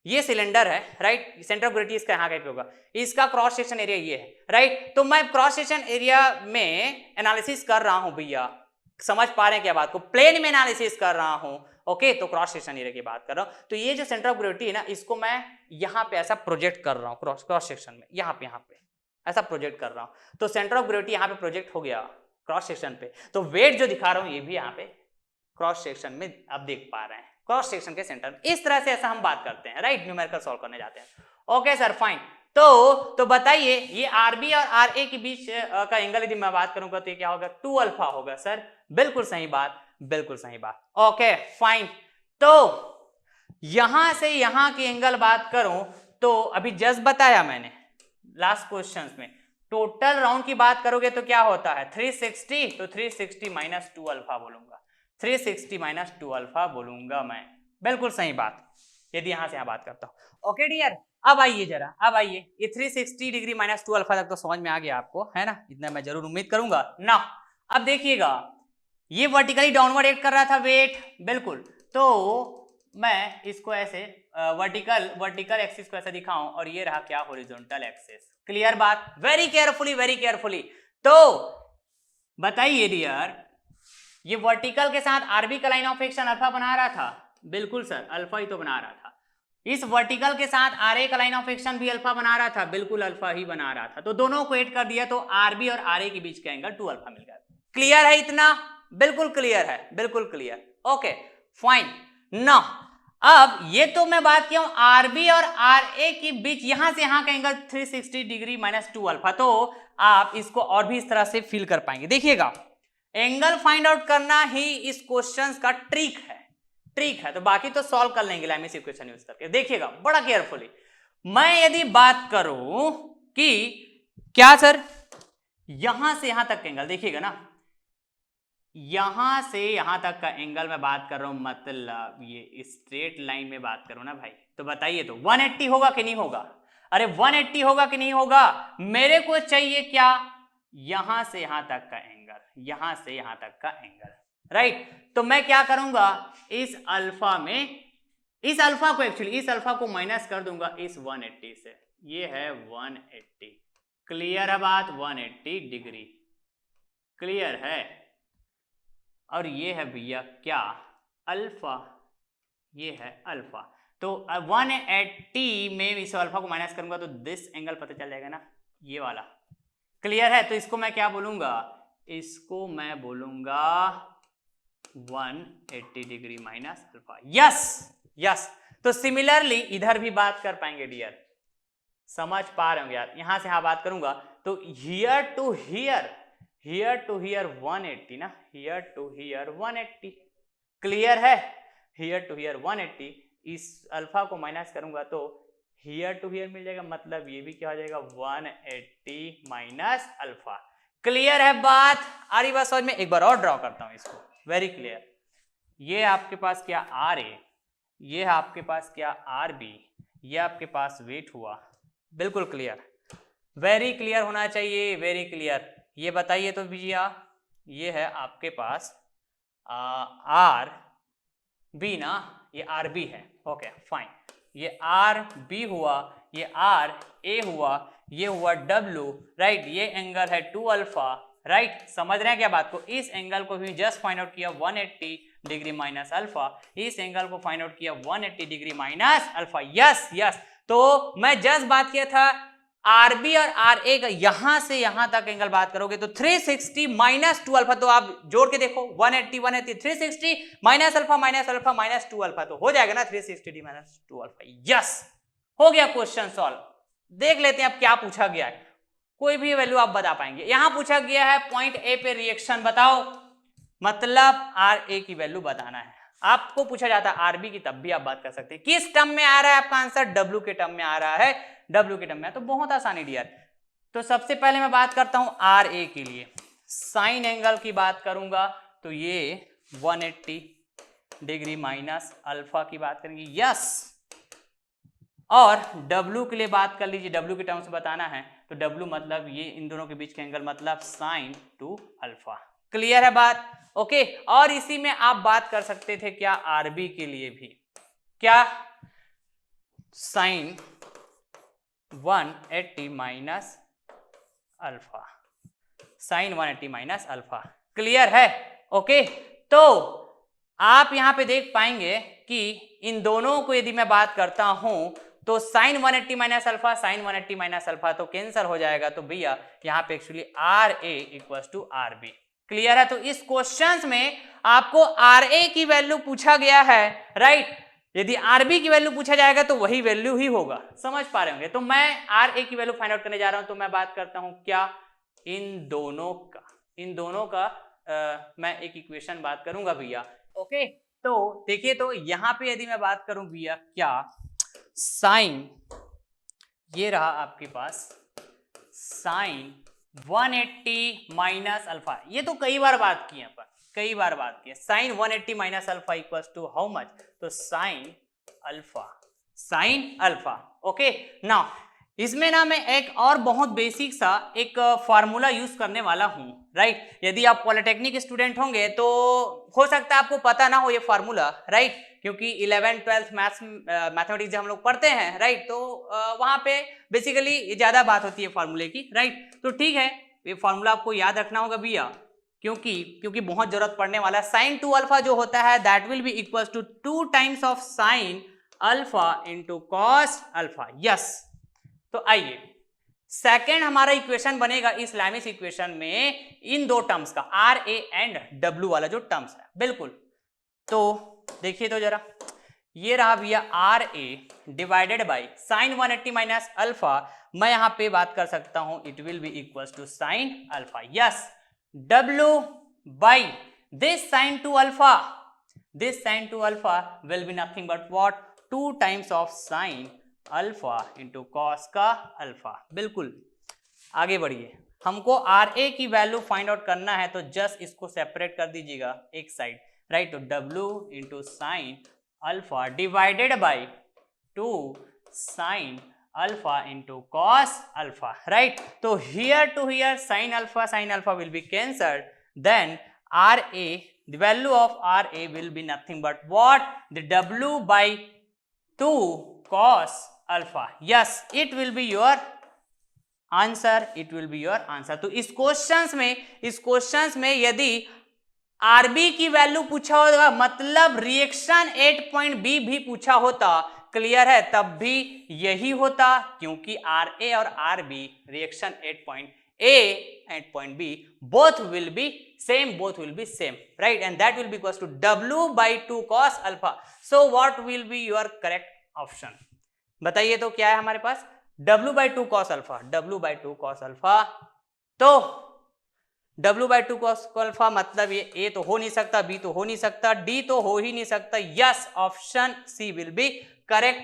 ये सिलेंडर है, राइट, सेंटर ऑफ ग्रेविटी इसका यहाँ कहीं पे होगा, इसका क्रॉस सेक्शन एरिया ये है, राइट। तो मैं क्रॉस सेक्शन एरिया में एनालिसिस कर रहा हूं भैया, समझ पा रहे हैं क्या बात को, प्लेन में एनालिसिस कर रहा हूं, ओके, तो क्रॉस सेक्शन एरिया की बात कर रहा हूं। तो ये जो सेंटर ऑफ ग्रेविटी है ना, इसको मैं यहाँ पे ऐसा प्रोजेक्ट कर रहा हूँ क्रॉस सेक्शन में, यहाँ पे ऐसा प्रोजेक्ट कर रहा हूं। तो सेंटर ऑफ ग्रेविटी यहाँ पे प्रोजेक्ट हो गया क्रॉस सेक्शन पे, तो वेट जो दिखा रहा हूं ये भी यहाँ पे क्रॉस सेक्शन में आप देख पा रहे हैं, क्रॉस सेक्शन के सेंटर में। इस तरह से ऐसा हम बात करते हैं, राइट, न्यूमेरिकल सॉल्व करने जाते हैं। Okay sir, fine. तो बताइए ये आरबी और आरए के बीच का एंगल यदि मैं बात करूंगा तो ये क्या होगा, 2 अल्फा होगा सर, बिल्कुल सही बात, बिल्कुल सही बात। Okay fine. तो यहां से यहां की एंगल बात करूं तो अभी जस्ट बताया मैंने लास्ट क्वेश्चंस में, टोटल राउंड की बात करोगे तो क्या होता है 360, तो 360 माइनस 2 अल्फा बोलूंगा, 360 माइनस 2 अल्फा बोलूंगा मैं, बिल्कुल सही बात, यदि यहां से यहां बात करता हूं। ओके डियर, अब आइए जरा, अब आइए, ये 360 डिग्री माइनस 2 अल्फा तक तो समझ में आ गया आपको, है ना, इतना मैं जरूर उम्मीद करूंगा ना। अब देखिएगा ये वर्टिकली डाउनवर्ड एक्ट कर रहा था वेट, बिल्कुल, तो मैं इसको ऐसे वर्टिकल एक्सिस को ऐसे दिखाऊं और ये रहा क्या हॉरिजॉन्टल एक्सिस, क्लियर बात, वेरी केयरफुली। तो बताइए डियर, ये वर्टिकल के साथ आरबी का लाइन ऑफ एक्शन अल्फा बना रहा था, बिल्कुल सर अल्फा ही तो बना रहा था। इस वर्टिकल के साथ आरए का लाइन ऑफ एक्शन भी अल्फा बना रहा था, बिल्कुल अल्फा ही बना रहा था। तो दोनों को ऐड कर दिया तो आरबी और आरए के बीच का एंगल 2 अल्फा मिल गया। क्लियर है इतना? बिल्कुल क्लियर है, बिल्कुल क्लियर। Okay fine. नाउ अब ये तो मैं बात किया हूं आरबी और आरए के बीच, यहां से यहां का एंगल 360 डिग्री माइनस 2 अल्फा, तो आप इसको और भी इस तरह से फील कर पाएंगे। देखिएगा एंगल फाइंड आउट करना ही इस क्वेश्चन का ट्रिक है, तो बाकी तो सॉल्व कर लेंगे लैमिस इक्वेशन यूज करके। देखिएगा बड़ा केयरफुली, मैं यदि बात करूं कि क्या सर यहां से यहां तक का एंगल, देखिएगा ना, यहां से यहां तक का एंगल मैं बात कर रहा हूं, मतलब ये स्ट्रेट लाइन में बात करूं ना भाई, तो बताइए तो 180 होगा कि नहीं होगा? अरे 180 होगा कि नहीं होगा? मेरे को चाहिए क्या, यहां से यहां तक का एंगल, यहां से यहां तक का एंगल, राइट। तो मैं क्या करूंगा, इस अल्फा को माइनस कर दूंगा इस 180 से, ये है 180, क्लियर है बात, 180 डिग्री, क्लियर है। और ये है भैया क्या, अल्फा, ये है अल्फा। तो 180 में इस अल्फा को माइनस करूंगा तो दिस एंगल पता चल जाएगा ना, ये वाला, क्लियर है। तो इसको मैं क्या बोलूंगा, इसको मैं बोलूंगा 180 डिग्री माइनस अल्फा, यस। तो सिमिलरली इधर भी बात कर पाएंगे डियर, समझ पा रहे होंगे यार, यहां से यहां बात करूंगा तो हियर टू हियर 180 ना, हियर टू हियर 180, क्लियर है, हियर टू हियर 180, इस अल्फा को माइनस करूंगा तो हियर टू हियर मिल जाएगा, मतलब ये भी क्या हो जाएगा 180 माइनस अल्फा, क्लियर है बात, आ रही बात समझ में? एक बार और ड्रॉ करता हूं इसको, वेरी क्लियर। ये आपके पास क्या आर ए, ये आपके पास क्या आर बी, ये आपके पास वेट हुआ, बिल्कुल क्लियर, वेरी क्लियर होना चाहिए, वेरी क्लियर। ये बताइए तो भैया, ये है आपके पास आर बी ना, ये आर बी है, ओके फाइन, ये आर बी हुआ, ये आर ए हुआ, ये हुआ डब्ल्यू, राइट, ये एंगल है 2 अल्फा, राइट, समझ रहे हैं क्या बात को? इस एंगल को भी जस्ट फाइंड आउट किया 180 डिग्री माइनस अल्फा, इस एंगल को फाइंड आउट किया 180 डिग्री माइनस अल्फा, यस। तो मैं जस्ट बात किया था आरबी और आर ए का, यहां से यहां तक एंगल बात करोगे तो 360 माइनस 2 अल्फा, तो आप जोड़ के देखो 180 360 माइनस अल्फा माइनस 2 अल्फा, तो हो जाएगा ना 360 माइनस 2 अल्फा, यस, हो गया क्वेश्चन सॉल्व। देख लेते हैं अब क्या पूछा गया है, कोई भी वैल्यू आप बता पाएंगे। यहां पूछा गया है पॉइंट ए पे रिएक्शन बताओ, मतलब आर ए की वैल्यू बताना है। आपको पूछा जाता है आरबी की, तब भी आप बात कर सकते हैं। किस टर्म में आ रहा है आपका आंसर? डब्ल्यू के टर्म में आ रहा है, डब्ल्यू के टर्म में, तो बहुत आसानी डियर। तो सबसे पहले मैं बात करता हूं आर ए के लिए, साइन एंगल की बात करूंगा तो ये 180 डिग्री माइनस अल्फा की बात करेंगे, यस। और डब्ल्यू के लिए बात कर लीजिए, डब्ल्यू के टर्म से बताना है तो डब्ल्यू मतलब ये इन दोनों के बीच का एंगल, मतलब साइन 2 अल्फा, क्लियर है बात, ओके। और इसी में आप बात कर सकते थे क्या आरबी के लिए भी, क्या sine 180 minus alpha, sine 180 minus alpha. Clear है? ओके, तो आप यहां पे देख पाएंगे कि इन दोनों को यदि मैं बात करता हूं तो sine 180 minus alpha, sine 180 minus alpha तो कैंसिल हो जाएगा, तो भैया यहां पे actually R A equals to R B. Clear है? तो इस क्वेश्चंस में आपको आर ए की वैल्यू पूछा गया है, राइट? यदि आर बी की वैल्यू पूछा जाएगा तो वही वैल्यू ही होगा। समझ पा रहे होंगे? तो मैं आर ए की वैल्यू फाइंड आउट करने जा रहा हूं, तो मैं बात करता हूं क्या, इन दोनों का मैं एक इक्वेशन बात करूंगा भैया। ओके, तो देखिए, तो यहां पे यदि मैं बात करूं भैया क्या, साइन, ये रहा आपके पास साइन 180 माइनस अल्फा, ये तो कई बार बात की है अपन, कई बार बात की है। Sine 180 minus alpha equals to how much, तो sine alpha, sine alpha. Okay, now इसमें ना मैं एक और बहुत बेसिक सा एक फार्मूला यूज करने वाला हूं, राइट? यदि आप पॉलिटेक्निक स्टूडेंट होंगे तो हो सकता है आपको पता ना हो ये फार्मूला, राइट? क्योंकि 11th 12th मैथमेटिक्स जब हम लोग पढ़ते हैं, राइट, तो वहां पे बेसिकली ज्यादा बात होती है फार्मूले की, राइट? तो ठीक है, ये फार्मूला आपको याद रखना होगा भैया, क्योंकि बहुत जरूरत पड़ने वाला है। साइन 2 अल्फा जो होता है that will be equals to 2 times of sine alpha into cos alpha. Yes, तो आइए सेकेंड हमारा इक्वेशन बनेगा इस लैमिस इक्वेशन में इन दो टर्म्स का, आर ए एंड डब्ल्यू वाला जो टर्म्स है, बिल्कुल। तो देखिए तो जरा, ये रहा भैया R A divided by sine 180 minus alpha, मैं यहां पे बात कर सकता हूं it will be equals to sine alpha. Yes, W by this sine 2 alpha, this sine 2 alpha will be nothing but what, 2 times of sine alpha into cos का alpha. बिल्कुल, आगे बढ़िए, हमको आर ए की वैल्यू फाइंड आउट करना है, तो just इसको सेपरेट कर दीजिएगा एक साइड, राइट? तो W into sine alpha divided by 2 sine alpha into cos alpha, right? तो here to here sine alpha will be cancelled, then R A, the value of R A will be nothing but what, the W by 2 cos alpha. Yes, it will be your answer, it will be your answer. तो इस questions में यदि RB की value पूछा होगा, मतलब reaction at point B भी पूछा होता, क्लियर है, तब भी यही होता, क्योंकि आर ए और R B reaction at point A and point B both will be same, right? And that will be equals to w by 2 cos alpha. So what will be your correct option? बताइए तो क्या है हमारे पास, w by 2 cos alpha, w by 2 cos alpha, तो w by 2 cos alpha मतलब ये a तो हो नहीं सकता, b तो हो नहीं सकता, d तो हो ही नहीं सकता। Yes, option C will be correct,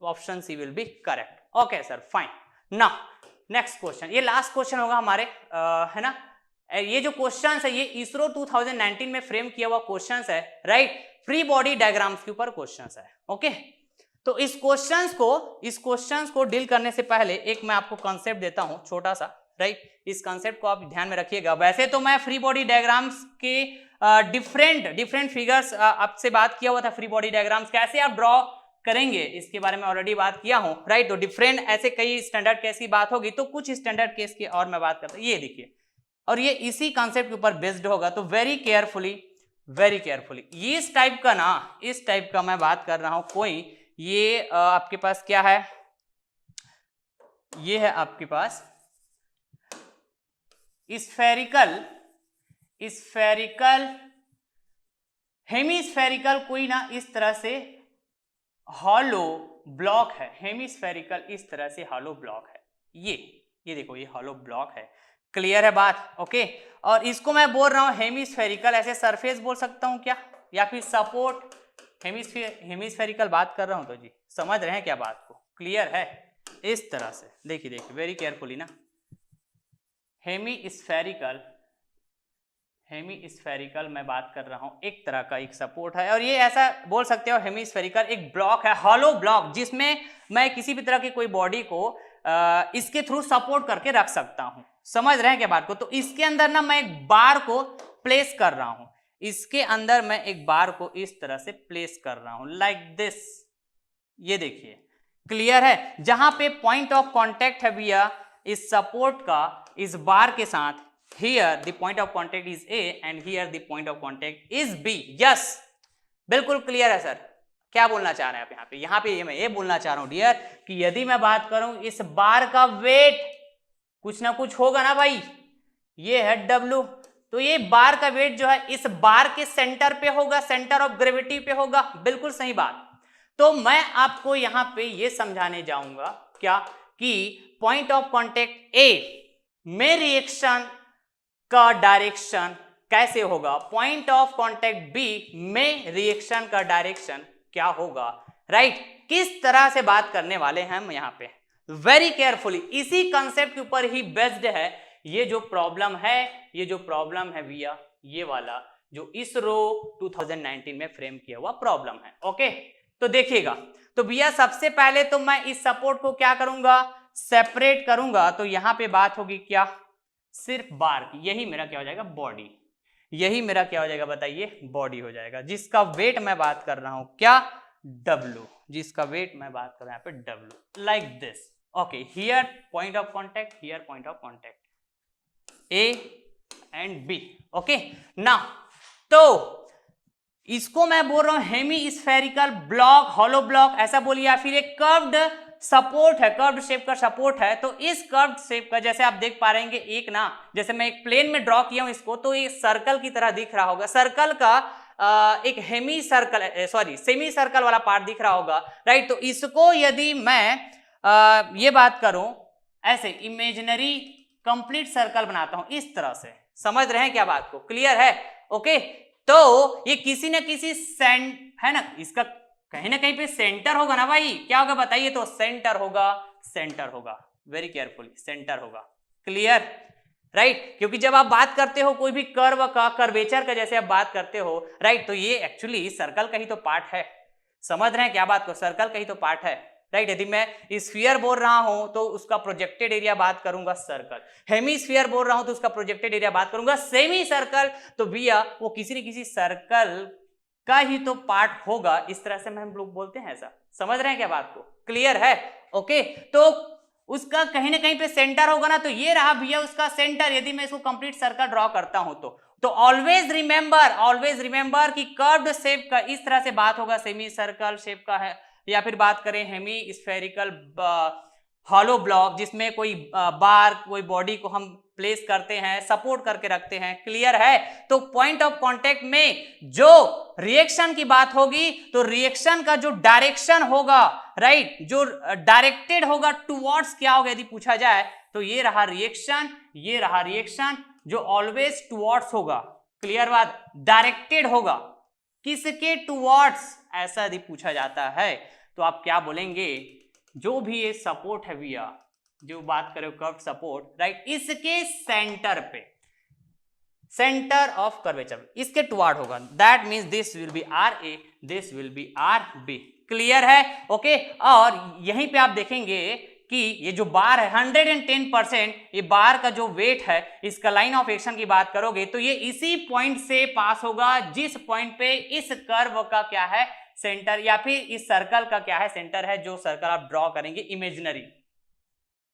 option C will be correct. Okay sir, fine. Now next question, ये लास्ट क्वेश्चन होगा हमारे, है ना? ये जो क्वेश्चन है ये इसरो 2019 में फ्रेम किया हुआ क्वेश्चन है, राइट? फ्री बॉडी डायग्राम्स के ऊपर क्वेश्चन है। ओके, तो इस क्वेश्चंस को डील करने से पहले एक मैं आपको कॉन्सेप्ट देता हूं छोटा सा, राइट? इस कॉन्सेप्ट को आप ध्यान में रखिएगा। वैसे तो मैं फ्री बॉडी डायग्राम्स के डिफरेंट फिगर्स आपसे बात किया हुआ था, फ्री बॉडी डायग्राम्स कैसे आप ड्रॉ करेंगे इसके बारे में ऑलरेडी बात किया हूं, राइट? तो डिफरेंट ऐसे कई स्टैंडर्ड केस की बात होगी, तो कुछ स्टैंडर्ड केस की और मैं बात करता हूं, ये देखिए, और ये इसी कॉन्सेप्ट के ऊपर बेस्ड होगा, तो वेरी केयरफुली इस टाइप का मैं बात कर रहा हूं। कोई ये आपके पास क्या है, ये है आपके पास स्फेरिकल हेमिस्फेरिकल कोई ना इस तरह से हॉलो ब्लॉक है, हेमिस्फेरिकल इस तरह से हॉलो ब्लॉक है, ये देखो, ये हॉलो ब्लॉक है। क्लियर है बात? ओके, और इसको मैं बोल रहा हूं हेमिस्फेरिकल, ऐसे सरफेस बोल सकता हूं क्या, या फिर सपोर्ट हेमिस्फेरिकल बात कर रहा हूं, तो जी समझ रहे हैं क्या बात को? क्लियर है? इस तरह से देखिए वेरी केयरफुली ना, हेमिस्फेरिकल मैं बात कर रहा हूं, एक तरह का एक सपोर्ट है, और ये ऐसा बोल सकते हो हेमिस्फेरिकल एक ब्लॉक है, हॉलो ब्लॉक, जिसमें मैं किसी भी तरह की कोई बॉडी को इसके थ्रू सपोर्ट करके रख सकता हूं। समझ रहे हैं क्या बात को? तो इसके अंदर ना मैं एक बार को प्लेस कर रहा हूं, इसके अंदर मैं एक बार को इस तरह से प्लेस कर रहा हूं, लाइक दिस, ये देखिए, क्लियर है? जहां पे पॉइंट ऑफ कांटेक्ट है भैया इस सपोर्ट का इस बार के साथ, here the point of contact is A and here the point of contact is B. Yes, बिल्कुल क्लियर है सर। क्या बोलना चाह रहे हैं आप यहाँ पे मैं ये बोलना चाह रहा हूं डियर कि यदि मैं बात करूं इस बार का वेट कुछ ना कुछ होगा ना भाई, ये है W, तो ये बार का वेट जो है इस बार के सेंटर पे होगा, सेंटर ऑफ ग्रेविटी पे होगा। बिल्कुल सही बात। तो मैं आपको यहां पे ये समझाने जाऊंगा क्या कि पॉइंट ऑफ कांटेक्ट ए में रिएक्शन का डायरेक्शन कैसे होगा, पॉइंट ऑफ कांटेक्ट बी में रिएक्शन का डायरेक्शन क्या होगा, राइट? किस तरह से बात करने वाले हैं हम यहाँ पे, वेरी केयरफुली इसी कंसेप्ट के ऊपर ही बेस्ड है ये जो प्रॉब्लम है, ये जो प्रॉब्लम है भैया ये वाला जो इसरो 2019 में फ्रेम किया हुआ प्रॉब्लम है। ओके, तो देखिएगा, तो भैया सबसे पहले तो मैं इस सपोर्ट को क्या करूंगा, सेपरेट करूंगा। तो यहां पे बात होगी क्या, सिर्फ बार की, यही मेरा क्या हो जाएगा बॉडी, यही मेरा क्या हो जाएगा बताइए बॉडी हो जाएगा, जिसका वेट मैं बात कर रहा हूं क्या W, जिसका वेट मैं बात कर रहा हूं यहाँ पे W, like this. Okay, here point of contact, here point of contact A and B। Okay, now तो इसको मैं बोल रहा हूं hemispherical block, hollow block ऐसा बोलिए, या फिर एक कर्व्ड सपोर्ट है, कर्व्ड शेप का सपोर्ट है। तो इस कर्व्ड शेप का जैसे आप देख पा रहे हैं एक ना, जैसे मैं एक प्लेन में ड्रॉ किया हूं इसको, तो ये सर्कल की तरह दिख रहा होगा, सर्कल का एक hemicircle sorry semicircle वाला पार्ट दिख रहा होगा, राइट? तो इसको यदि मैं ये बात करूं ऐसे इमेजिनरी कंप्लीट सर्कल बनाता हूं इस तरह से, समझ रहे हैं क्या बात को, क्लियर है? ओके, तो ये किसी न किसी है ना, इसका कहीं ना कहीं पे सेंटर होगा ना भाई, क्या होगा बताइए? तो सेंटर होगा, सेंटर होगा, वेरी केयरफुली सेंटर होगा, क्लियर, राइट? क्योंकि जब आप बात करते हो कोई भी कर्व का, कर्वेचर का जैसे आप बात करते हो, राइट, तो ये एक्चुअली सर्कल का ही तो पार्ट है, समझ रहे हैं क्या बात को, सर्कल का ही तो पार्ट है, राइट? यदि मैं स्फीयर बोल रहा हूं तो उसका प्रोजेक्टेड एरिया बात करूंगा सर्कल, हेमीस्फीयर बोल रहा हूं तो उसका प्रोजेक्टेड एरिया बात करूंगा सेमी सर्कल, तो भैया वो किसी न किसी सर्कल का ही तो पार्ट होगा, इस तरह से हम लोग बोलते हैं ऐसा, समझ रहे हैं क्या बात को, क्लियर है? ओके, तो उसका कहीं ना कहीं पे सेंटर होगा ना, तो ये रहा भैया उसका सेंटर, यदि मैं इसको कंप्लीट सर्कल ड्रॉ करता हूं तो ऑलवेज रिमेंबर कि कर्व्ड शेप का इस तरह से बात होगा, सेमी सर्कल शेप का है, या फिर बात करें हेमी स्फेरिकल हॉलो ब्लॉक जिसमें कोई बार, कोई बॉडी को हम प्लेस करते हैं, सपोर्ट करके रखते हैं, क्लियर है? तो पॉइंट ऑफ कांटेक्ट में जो रिएक्शन की बात होगी तो रिएक्शन का जो डायरेक्शन होगा, राइट, जो डायरेक्टेड होगा टुवर्ड्स क्या होगा यदि पूछा जाए, तो ये रहा रिएक्शन, ये रहा रिएक्शन जो ऑलवेज टुवर्ड्स होगा, क्लियर बात, डायरेक्टेड होगा किसके टुवर्ड्स, ऐसा यदि पूछा जाता है तो आप क्या बोलेंगे, जो भी ये सपोर्ट है भैया, जो बात करें कर्व सपोर्ट, राइट, इसके सेंटर पे, सेंटर ऑफ कर्वेचर इसके टुवर्ड होगा, that means this will B RA, this will B RB, clear है? ओके, और यहीं पे आप देखेंगे कि ये जो बार है 110%, ये बार का जो वेट है, इसका लाइन ऑफ एक्शन की बात करोगे तो ये इसी पॉइंट से पास होगा जिस पॉइंट पे इस कर्व का क्या है सेंटर, या फिर इस सर्कल का क्या है सेंटर है, जो सर्कल आप ड्रॉ करेंगे इमेजिनरी,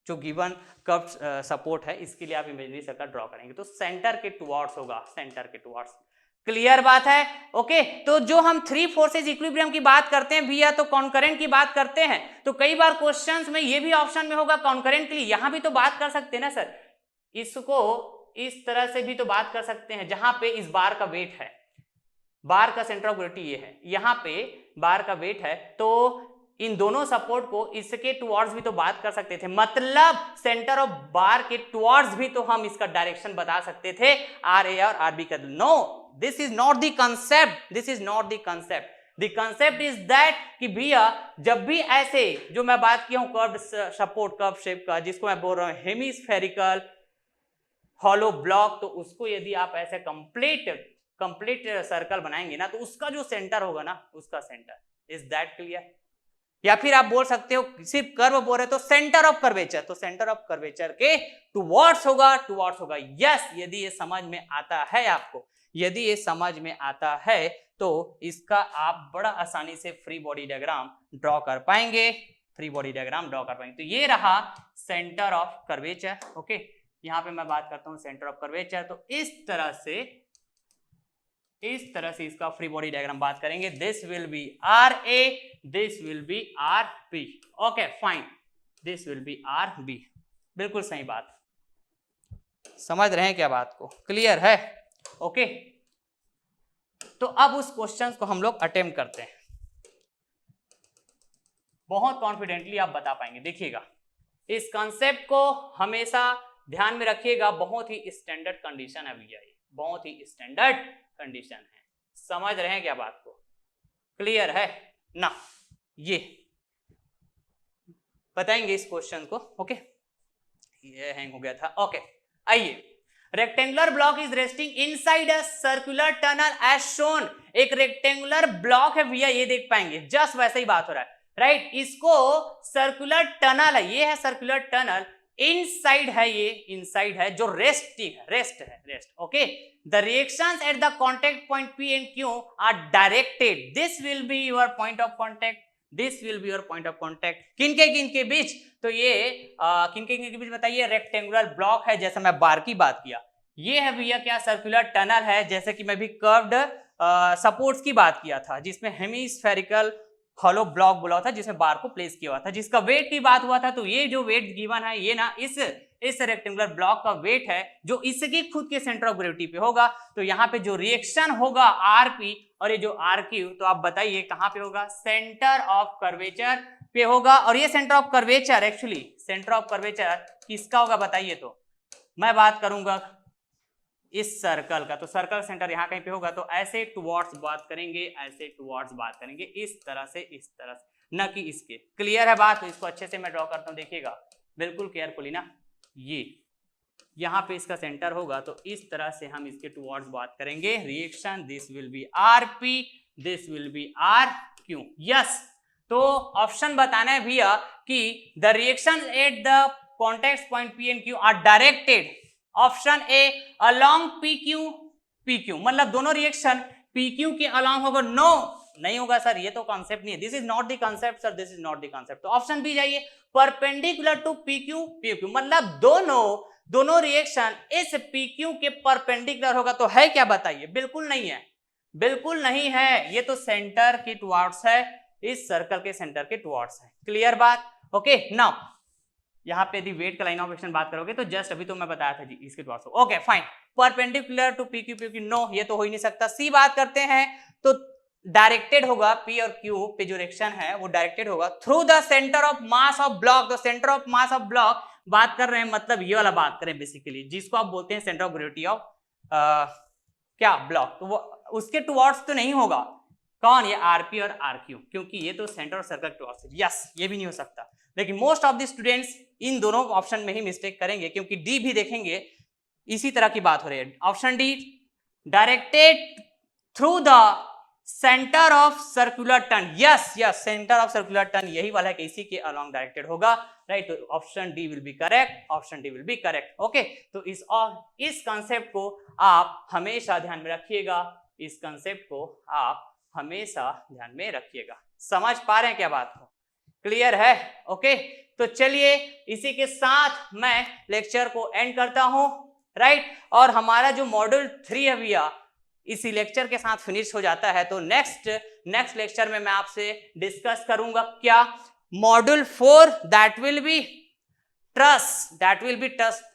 जो गिवन कर्व सपोर्ट है इसके लिए आप इमेजिनरी सर्कल ड्रॉ करेंगे, तो सेंटर के टुवर्ड्स होगा, सेंटर के टुवर्ड्स, क्लियर बात है? ओके, तो जो हम थ्री फोर्सेज इक्विलिब्रियम की बात करते हैं भैया, तो कॉन्करेंट की बात करते हैं, तो कई बार क्वेश्चंस में ये भी ऑप्शन में होगा कॉन्करेंट के लिए, यहां भी तो बात कर सकते हैं ना सर, इसको इस तरह से भी तो बात कर सकते हैं, जहां पे इस बार का वेट है, बार का सेंटर ऑफ ग्रेविटी ये है, यहां पे बार का वेट है, तो इन दोनों सपोर्ट को इसके टुवर्ड्स भी तो बात कर सकते थे, मतलब सेंटर ऑफ बार के टुवर्ड्स भी तो हम इसका डायरेक्शन बता सकते थे RA और RB का। No, this is not the concept, this is not the concept, the concept is that कि भैया जब भी ऐसे जो मैं बात किया हूं कर्व्ड सपोर्ट, कर्व शेप का, जिसको मैं बोल रहा हूं हेमीस्फेरिकल हॉलो ब्लॉक, तो उसको यदि आप ऐसे कंप्लीट सर्कल बनाएंगे ना, तो उसका जो सेंटर होगा ना, उसका सेंटर, इज दैट क्लियर? या फिर आप बोल सकते हो सिर्फ कर्व बोल रहे तो सेंटर ऑफ कर्वेचर, तो सेंटर ऑफ कर्वेचर के टुवर्ड्स होगा, टुवर्ड्स होगा। यस, यदि ये समझ में आता है आपको, यदि ये समझ में आता है तो इसका आप बड़ा आसानी से फ्री बॉडी डायग्राम ड्रॉ कर पाएंगे, फ्री बॉडी डायग्राम ड्रॉ कर पाएंगे। तो ये रहा सेंटर ऑफ कर्वेचर। ओके, यहां पे मैं बात करता हूं सेंटर ऑफ कर्वेचर। तो इस तरह से इसका फ्री बॉडी डायग्राम बात करेंगे। This will be R A, this will be R B. Okay fine, this will be R B. बिल्कुल सही बात, समझ रहे हैं क्या बात को? क्लियर है? ओके, तो अब उस क्वेश्चन को हम लोग अटेम्प्ट करते हैं। बहुत कॉन्फिडेंटली आप बता पाएंगे। देखिएगा, इस कॉन्सेप्ट को हमेशा ध्यान में रखिएगा। बहुत ही स्टैंडर्ड कंडीशन है भैया, ये बहुत ही स्टैंडर्ड कंडीशन है। समझ रहे हैं क्या बात को? क्लियर है ना? ये बताएंगे इस क्वेश्चन को। ओके, ये हैंग हो गया था। ओके, आइए। Rectangular block is resting inside a circular tunnel as shown. एक रेक्टेंगुलर ब्लॉक है भैया, ये देख पाएंगे, जस्ट वैसे ही बात हो रहा है, राइट? इसको सर्कुलर टनल है, ये है सर्कुलर टनल, इनसाइड है, ये इनसाइड है, जो रेस्ट है। Okay, the reactions at the contact point P and Q are directed. This will be your point of contact, this will be your point of contact. किनके बीच? तो ये किनके बीच बताइए? रेक्टेंगुलर ब्लॉक है, जैसे मैं बार की बात किया। ये है भैया क्या? सर्कुलर टनल है, जैसे कि मैं भी कर्व्ड सपोर्ट्स की बात किया था, जिसमें हेमिस्फेरिकल हॉलो ब्लॉक बोला था, जिसमें बार को प्लेस किया हुआ था, जिसका वेट की बात हुआ था। तो ये जो वेट गिवन है, ये ना इस रेक्टेंगुलर ब्लॉक का वेट है, जो इसके खुद के सेंटर ऑफ ग्रेविटी पे होगा। तो यहाँ पे जो रिएक्शन होगा आरपी और ये जो आरक्यू, तो आप बताइए कहां पे होगा? सेंटर ऑफ कर्वेचर पे होगा। और ये centre of curvature, actually centre of curvature किसका होगा बताइए? तो मैं बात करूंगा इस सर्कल का, तो सर्कल सेंटर यहाँ कहीं पे होगा। तो ऐसे टुवर्ड्स बात करेंगे, ऐसे टुवर्ड्स बात करेंगे, इस तरह से, न कि इसके। क्लियर है बात? तो इसको अच्छे से मैं ड्रॉ करता हूँ, देखिएगा बिल्कुल केयरफुली ना। ये यहाँ पे इसका सेंटर होगा, तो इस तरह से हम इसके टुवर्ड्स बात करेंगे। Reaction, this will be RP, this will be R Q. Yes, तो ऑप्शन बताना है भैया कि the reaction at the contact point P and Q are directed. Option A along PQ, मतलब दोनों रिएक्शन PQ के अलोंग होगा? नो, नहीं होगा सर, ये तो कॉन्सेप्ट नहीं है। This is not the concept sir, this is not the concept. तो ऑप्शन बी जाइए, परपेंडिकुलर टू PQ, मतलब दोनों रिएक्शन इस PQ के परपेंडिकुलर होगा। तो है क्या बताइए? बिल्कुल नहीं है, बिल्कुल नहीं है। ये तो सेंटर के टुवर्ड्स है, इस सर्कल के सेंटर के टुवर्ड्स है। क्लियर बात? ओके, नाउ यहाँ पे यदि वेट का लाइन ऑफ एक्शन बात करोगे तो जस्ट अभी तो मैं बताया था जी, इसके towards. Okay fine, perpendicular to PQ, no, ये तो हो ही नहीं सकता। सी बात करते हैं, तो डायरेक्टेड होगा, P और Q पे जो रिएक्शन है वो डायरेक्टेड होगा through the centre of mass of block. तो centre of mass of block बात कर रहे हैं, मतलब ये वाला बात करें बेसिकली, जिसको आप बोलते हैं सेंटर ऑफ ग्रेविटी ऑफ क्या? ब्लॉक। तो वो उसके टुवर्ड्स तो नहीं होगा। कौन? ये आरपी और आरक्यू, क्योंकि ये तो सेंटर और सर्कल टुवर्ड्स। यस, ये भी नहीं हो सकता। लेकिन most of the students in दोनों ऑप्शन में ही मिस्टेक करेंगे, क्योंकि डी भी देखेंगे, इसी तरह की बात हो रही है। Option D, directed through the centre of circular turn. Yes, centre of circular turn यही वाला है कि इसी के अलोंग डायरेक्टेड होगा, राइट? तो option D will be correct, option D will be correct. Okay, तो इस कॉन्सेप्ट को आप हमेशा ध्यान में रखिएगा, इस कॉन्सेप्ट को आप हमेशा ध्यान में रखिएगा। समझ पा रहे हैं क्या बात को? क्लियर है? ओके, तो चलिए इसी के साथ मैं लेक्चर को एंड करता हूं, राइट? और हमारा जो मॉड्यूल 3 है भैया, इसी लेक्चर के साथ फिनिश हो जाता है। तो नेक्स्ट लेक्चर में मैं आपसे डिस्कस करूंगा क्या? Module 4, that will B trust,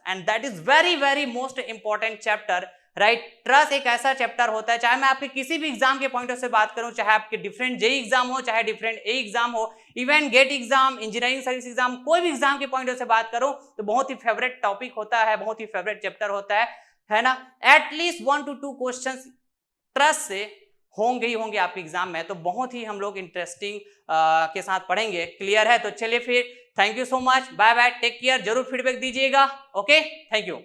and that is very very most important chapter, right? Trust एक ऐसा चैप्टर होता है, चाहे मैं आपके किसी भी एग्जाम के पॉइंट ऑफ से बात करूं, चाहे आपके डिफरेंट जेई एग्जाम हो, चाहे डिफरेंट ए एग्जाम हो, even get exam, engineering service exam, कोई भी एग्जाम के पॉइंट ऑफ से बात करूं, तो बहुत ही फेवरेट टॉपिक होता है, बहुत ही फेवरेट चैप्टर होता है ना? एटलीस्ट 1 to 2 क्वेश्चन ट्रस्ट से होंगे ही होंगे आपके एग्जाम में। तो बहुत ही हम लोग इंटरेस्टिंग के साथ पढ़ेंगे। क्लियर है? तो चलिए फिर, thank you so much, bye bye, take care. जरूर फीडबैक दीजिएगा। Okay, thank you.